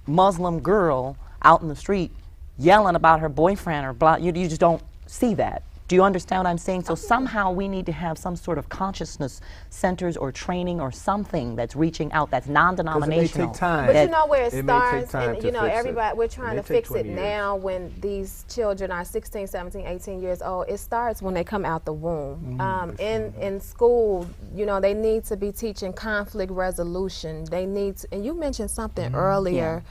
Muslim girl out in the street yelling about her boyfriend or blah. You just don't see that. Do you understand what I'm saying? So somehow we need to have some sort of consciousness centers or training or something that's reaching out, that's non-denominational. Because it may take time. But that- you know where it It may take starts, time and to you know fix it. everybody, we're trying It to may take fix it 20 years. now when these children are 16, 17, 18 years old. It starts when they come out the womb. In school, they need to be teaching conflict resolution. They need to, and you mentioned something earlier.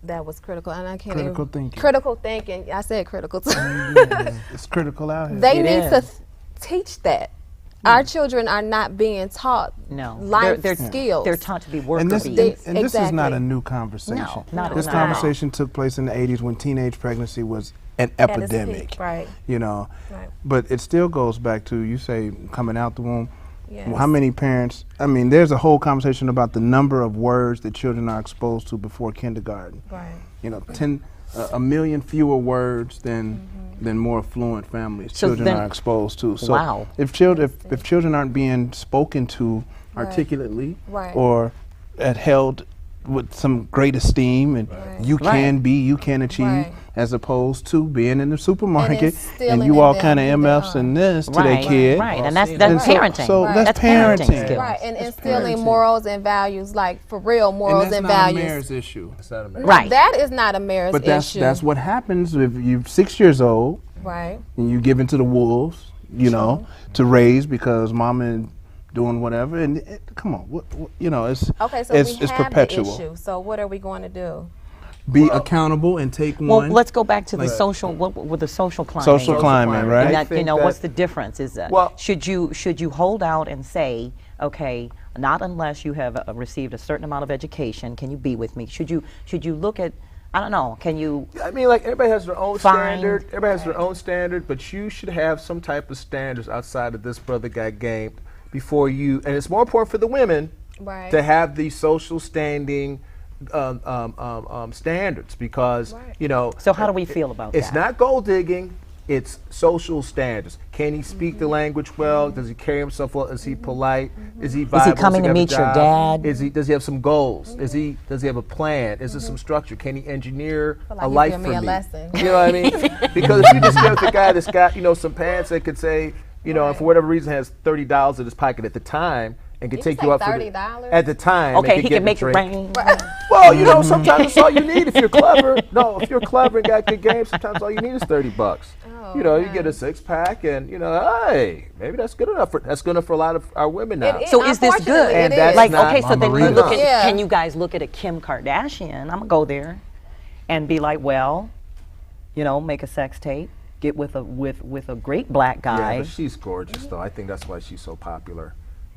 That was critical, and I can't Critical even. thinking. Critical thinking. I said critical. It's critical out here. They It need to is. teach that. Our children are not being taught No. life They're- skills. They're taught to be worker and this, bees. and this is not Exactly. a new conversation. No, not This at all. conversation took place in the 80s when teenage pregnancy was an At its epidemic. peak, right. Right. Right. But it still goes back to, you say, coming out the womb. Yes. How many parents, there's a whole conversation about the number of words that children are exposed to before kindergarten. Right. 1 million fewer words than more affluent families So children then- are exposed to. So Wow. if children aren't being spoken to Right. articulately Right. or held with some great esteem and you can Right. be, you can achieve, Right. as opposed to being in the supermarket instilling and you in all them kind of who they MFs are. and this to Right, their kid. right, and that's And parenting. so Right. that's That's parenting parenting. skills. Right, and It's instilling parenting. morals and values, like for real morals And and, that's not a values. mayor's issue. It's not a matter. Right. That is not a mayor's But issue. that's what happens if you're 6 years old right. and you give into the wolves, to raise because mama doing whatever. And come on, it's Okay, so it's we have perpetual. the issue. So what are we going to do? Be accountable and take Well, one. let's go back to the social. What with the social climate? Social climate, right? And I that, think what's that- the difference? Is that Well- should you hold out and say, okay, not unless you have received a certain amount of education, can you be with me? Should you look at, I don't know, can you? I mean, like, everybody has their own Fine. standard. Everybody has their own standard, but you should have some type of standards outside of this brother got game before you. And it's more important for the women Right. to have these social standing standards, because Right. you know. So how do we feel about It's that? not gold digging. It's social standards. Can he speak the language well? Does he carry himself well? Is he polite? Is he viable? coming Does to he have meet a your job? dad? Does he have some goals? Does he have a plan? Is there some structure? Can he engineer Feel like a you life give for me a me? lesson. You know what I mean? Because if you just get with the guy that's got, you know, some pants that could say, you know, and for whatever reason has $30 in his pocket at the time and can You take say you out for $30? at the time. Okay, and he get can a make it drink. rain. Well, you know, sometimes that's all you need if you're clever. No, if you're clever and got good game, sometimes all you need is $30. Oh, You know, you okay. get a 6-pack, and you know, hey, maybe that's good enough. That's good enough for a lot of our women now. It is. So is this Unfortunately, good? And it that's is. Like, not okay, so then you Marina. look at, Yeah. can you guys look at a Kim Kardashian? I'm gonna go there and be like, well, you know, make a sex tape, get with a great black Yeah, guy. but she's gorgeous, though. I think that's why she's so popular.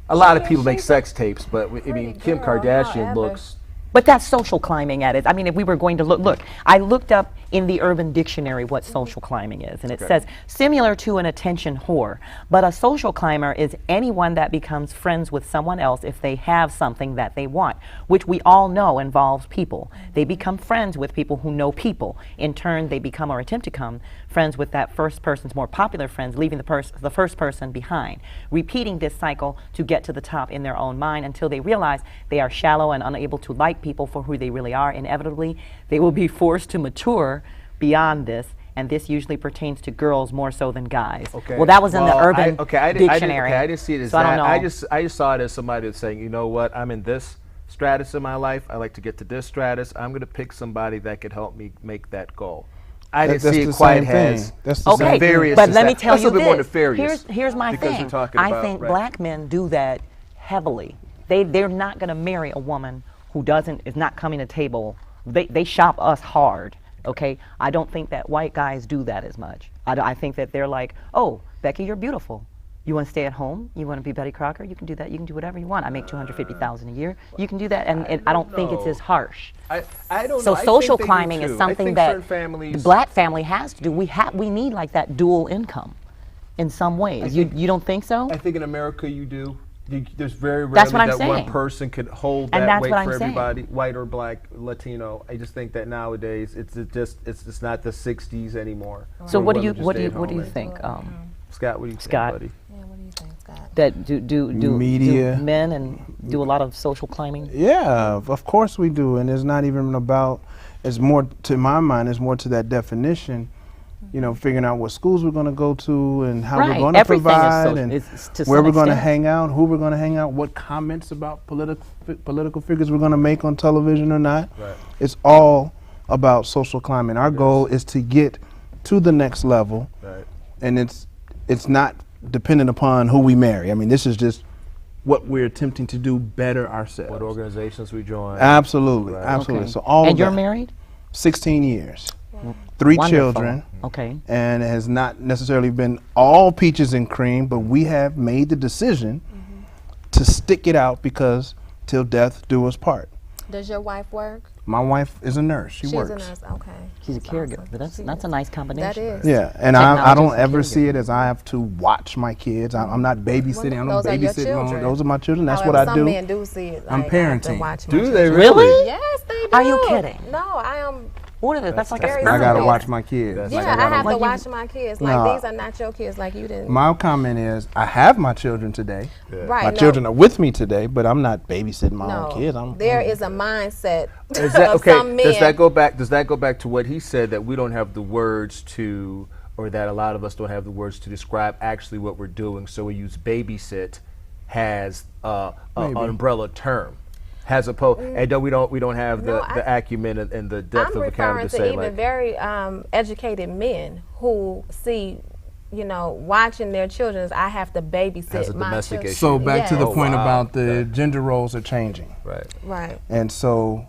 A lot of people make sex tapes, but I mean, Kim girl, Kardashian however. looks. But that's social climbing at it. I mean, if we were going to look, I looked up in the Urban Dictionary what social climbing is, and it Okay. says similar to an attention whore. But a social climber is anyone that becomes friends with someone else if they have something that they want, which we all know involves people. They become friends with people who know people. In turn, they become or attempt to become friends with that first person's more popular friends, leaving the first person behind, repeating this cycle to get to the top in their own mind until they realize they are shallow and unable to like people for who they really are. Inevitably, they will be forced to mature beyond this, and this usually pertains to girls more so than guys. Okay. Well, that was in the Well, Urban Dictionary. I didn't see it as so that. I don't know. I just saw it as somebody that's saying, you know what, I'm in this stratus in my life. I like to get to this stratus. I'm going to pick somebody that could help me make that goal. I didn't That's see the it quite same thing. as That's the Okay, same thing. nefarious but as let me that. tell That's you a little bit more this. nefarious. Here's my because thing. you're talking I about, think right. black men do that heavily. They're not going to marry a woman who is not coming to table. They shop us hard. Okay, I don't think that white guys do that as much. I think that they're like, oh, Becky, you're beautiful. You want to stay at home? You want to be Betty Crocker? You can do that. You can do whatever you want. I make $250,000 a year. You can do that, and I don't think it's as harsh. I don't So know. I social think they do climbing too. is I something think that certain families, the black family has to do. We need like that dual income, in some ways. You don't think so? I think in America you do. There's very rarely That's what I'm that one saying. person could hold And that that's weight what I'm for saying. everybody, white or black, Latino. I just think that nowadays it's not the '60s anymore. So where what do you women just what do you stayed what do you home. think? Scott, what do you Scott. think, buddy? Yeah, what do you think, Scott? That do Media. men and do a lot of social climbing? Yeah, of course we do, and it's not even about. It's more to my mind. It's more to that definition. You know, figuring out what schools we're going to go to and how Right. we're going to Everything is provide social. and It's to where some we're going to extent. hang out, who we're going to hang out, what comments about political figures we're going to make on television or not. Right. It's all about social climbing. Our goal is to get to the next level, Right. and it's not dependent upon who we marry. I mean, this is just what we're attempting to do better ourselves. What organizations we join? Absolutely, Right. absolutely. Okay. So all and of you're that. married? 16 years, 3 Wonderful. children. Okay. And it has not necessarily been all peaches and cream, but we have made the decision to stick it out because till death do us part. Does your wife work? My wife is a nurse. She She's works. a nurse. Okay. She's a caregiver. But that's a nice combination. That is. Yeah, and I don't Technologist ever and see it as I have to watch my kids. I'm not babysitting. I don't Those are your babysit. children. Those are my children. That's However, what I some do. men do see it. I'm Like, I have to parenting. watch my Do they children. really? Yes, they do. Are you kidding? No, I am. What is it? That's like a very sperm I gotta Really? watch my kids. That's Yeah, like I have to Like you- watch my kids. Like No. these are not your kids. Like you didn't. My comment is, I have my children today. Right. My no, children are with me today, but I'm not babysitting my No, own kids. there is a mindset Is that, of okay, some men. does that go back to what he said, that we don't have the words to, or that a lot of us don't have the words to describe actually what we're doing, so we use babysit as an Maybe. umbrella term, as opposed, and we don't have No, the acumen and the depth I'm of vocabulary referring to to say even like, very educated men who see, watching their children as I have to babysit As a my domestication. children. So back to the Oh, point wow. about the Okay. gender roles are changing. right. Right. And so,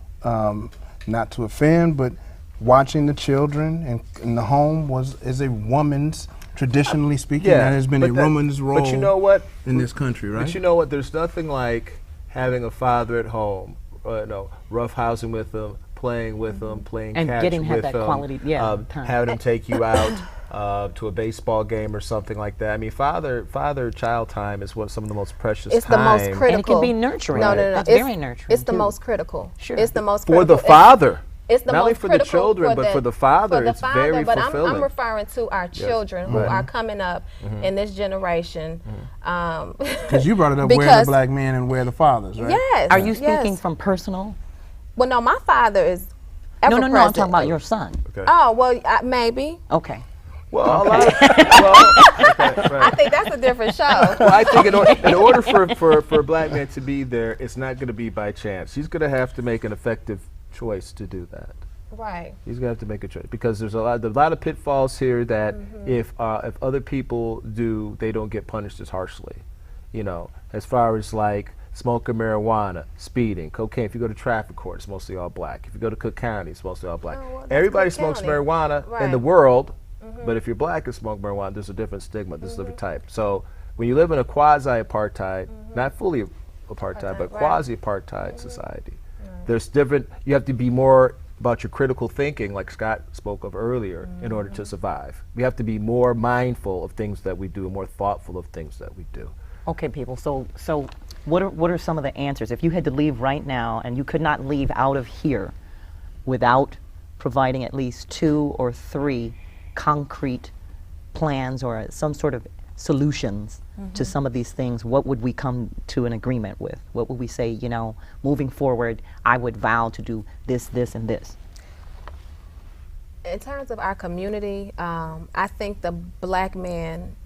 not to offend, but watching the children in the home is a woman's, traditionally speaking, that has been a but woman's role But you know what? in this country, right? But you know what? There's nothing like having a father at home, roughhousing with them, playing with them, playing And catch getting with that them, quality, time. having them take you out to a baseball game or something like that. I mean, father-child time is some of the most precious It's time. the most critical. And it can be nurturing. No, no, no. It's very nurturing. It's the too. most critical. Sure. It's the most For critical. the father. It's the Not only most for the critical children, but for the father, it's very but fulfilling. I'm referring to our children who are coming up in this generation. Because you brought it up, where Because- the black men and where the fathers, right? Yes. Are you speaking yes. from personal? Well, no, my father is ever No, present. I'm talking about your son. Okay. Oh, well, maybe. Okay. Well, a lot of, okay, I right. think that's a different show. Well, I think in order for a black man to be there, it's not going to be by chance. He's going to have to make an effective choice to do that. Right. He's going to have to make a choice because there's a lot of pitfalls here that if other people do, they don't get punished as harshly. You know, as far as like smoking marijuana, speeding, cocaine. If you go to traffic court, it's mostly all black. If you go to Cook County, it's mostly all black. Oh, well, that's Everybody Cook smokes County. marijuana in the world, but if you're black and smoke marijuana, there's a different stigma. There's a different type. So when you live in a quasi-apartheid, not fully apartheid, but Right. quasi-apartheid society, there's different. You have to be more about your critical thinking, like Scott spoke of earlier, in order to survive. We have to be more mindful of things that we do and more thoughtful of things that we do. Okay, people. So what are some of the answers? If you had to leave right now and you could not leave out of here without providing at least 2 or 3 concrete plans or some sort of solutions to some of these things, what would we come to an agreement with? What would we say, you know, moving forward, I would vow to do this, this, and this? In terms of our community, I think the black man,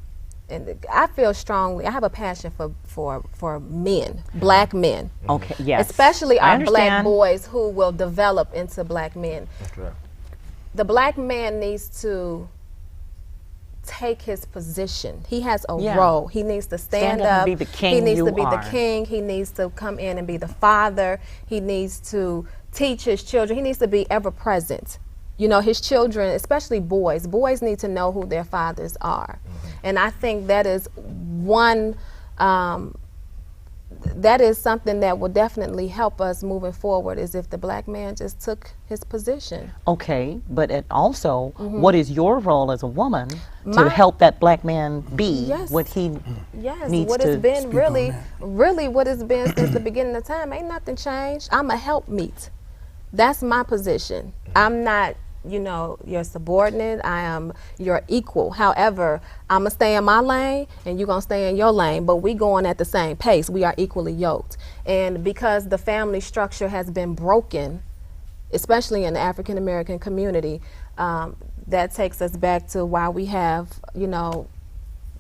and I feel strongly, I have a passion for men, black men. Okay, yes. Especially I our black understand. boys who will develop into black men. Okay. The black man needs to take his position. He has a Yeah. role. He needs to stand Stand up and up. be the king he needs you to be are. the king. He needs to come in and be the father. He needs to teach his children. He needs to be ever present. You know, his children, especially boys need to know who their fathers are. And I think that is one, that is something that will definitely help us moving forward, is if the black man just took his position. Okay, but it also, what is your role as a woman to My- help that black man be Yes. what he Yes, needs what to it's been speak really, on that. really what it's been since the beginning of time. Ain't nothing changed. I'm a helpmeet. That's my position. I'm not, you know, your subordinate. I am your equal. However, I'm gonna stay in my lane and you're gonna stay in your lane, but we going at the same pace. We are equally yoked. And because the family structure has been broken, especially in the African American community, that takes us back to why we have, you know,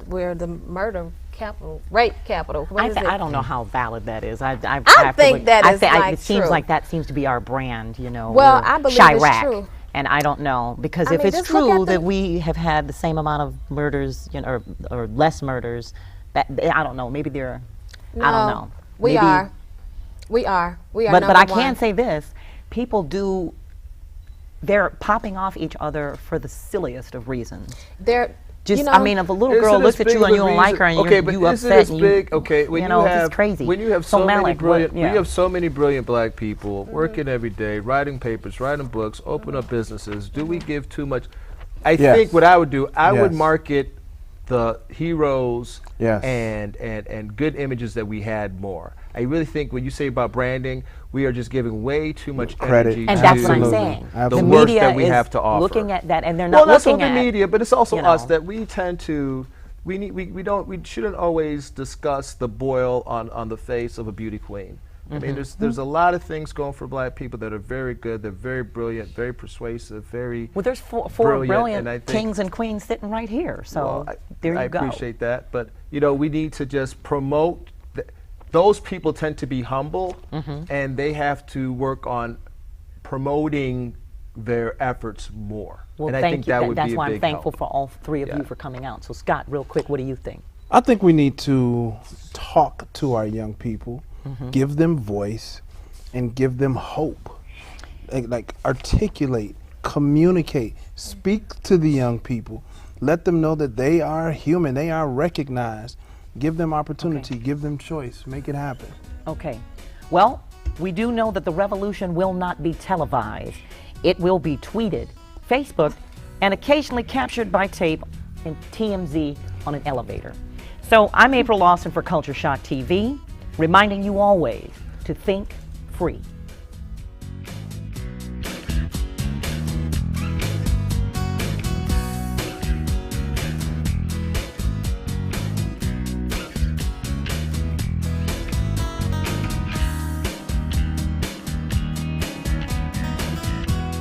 we're the murder capital, rape capital. What is it? I don't know how valid that is. I have to think look- that I is, thi- like, it seems true. like that seems to be our brand, you know. Well, we're I believe Chirac, it's true. and I don't know because I if mean, it's just look true at the- that we have had the same amount of murders, you know, or less murders, that I don't know. Maybe they're, I don't know. We Maybe- are. We are. We are. But I number can one. say this: people do. They're popping off each other for the silliest of reasons. They're Just, you know, I mean, if a little Is girl it as looks at big you of and a you don't like her and reason- okay, you but is it upset as and big? Okay, when you know, have it's crazy. when you have So so many Malik, brilliant, yeah. we have so many brilliant black people working every day, writing papers, writing books, open up businesses. Do we give too much? I Yes. think what I would do, I would Yes. market the heroes Yes. and good images that we had more. I really think when you say about branding, we are just giving way too much Credit. energy And to that's what I'm Absolutely. saying. the Absolutely. work media that we is have to offer. looking at that, and they're Well, not that's looking what the at media, but it's also you us know. that we tend to. We shouldn't always discuss the boil on the face of a beauty queen. I mean, there's a lot of things going for black people that are very good. They're very brilliant, very persuasive, very. Well, there's four brilliant, brilliant and I think- kings and queens sitting right here. So Well, there you I go. appreciate that, but you know, we need to just promote. Those people tend to be humble, and they have to work on promoting their efforts more. Well, and I thank think you. that would That's be a why I'm big thankful help. for all 3 of Yeah. you for coming out. So Scott, real quick, what do you think? I think we need to talk to our young people, give them voice, and give them hope. Like articulate, communicate, speak to the young people. Let them know that they are human, they are recognized. Give them opportunity, give them choice, make it happen. Okay. Well, we do know that the revolution will not be televised. It will be tweeted, Facebook, and occasionally captured by tape in TMZ on an elevator. So I'm April Lawson for Culture Shock TV, reminding you always to think free.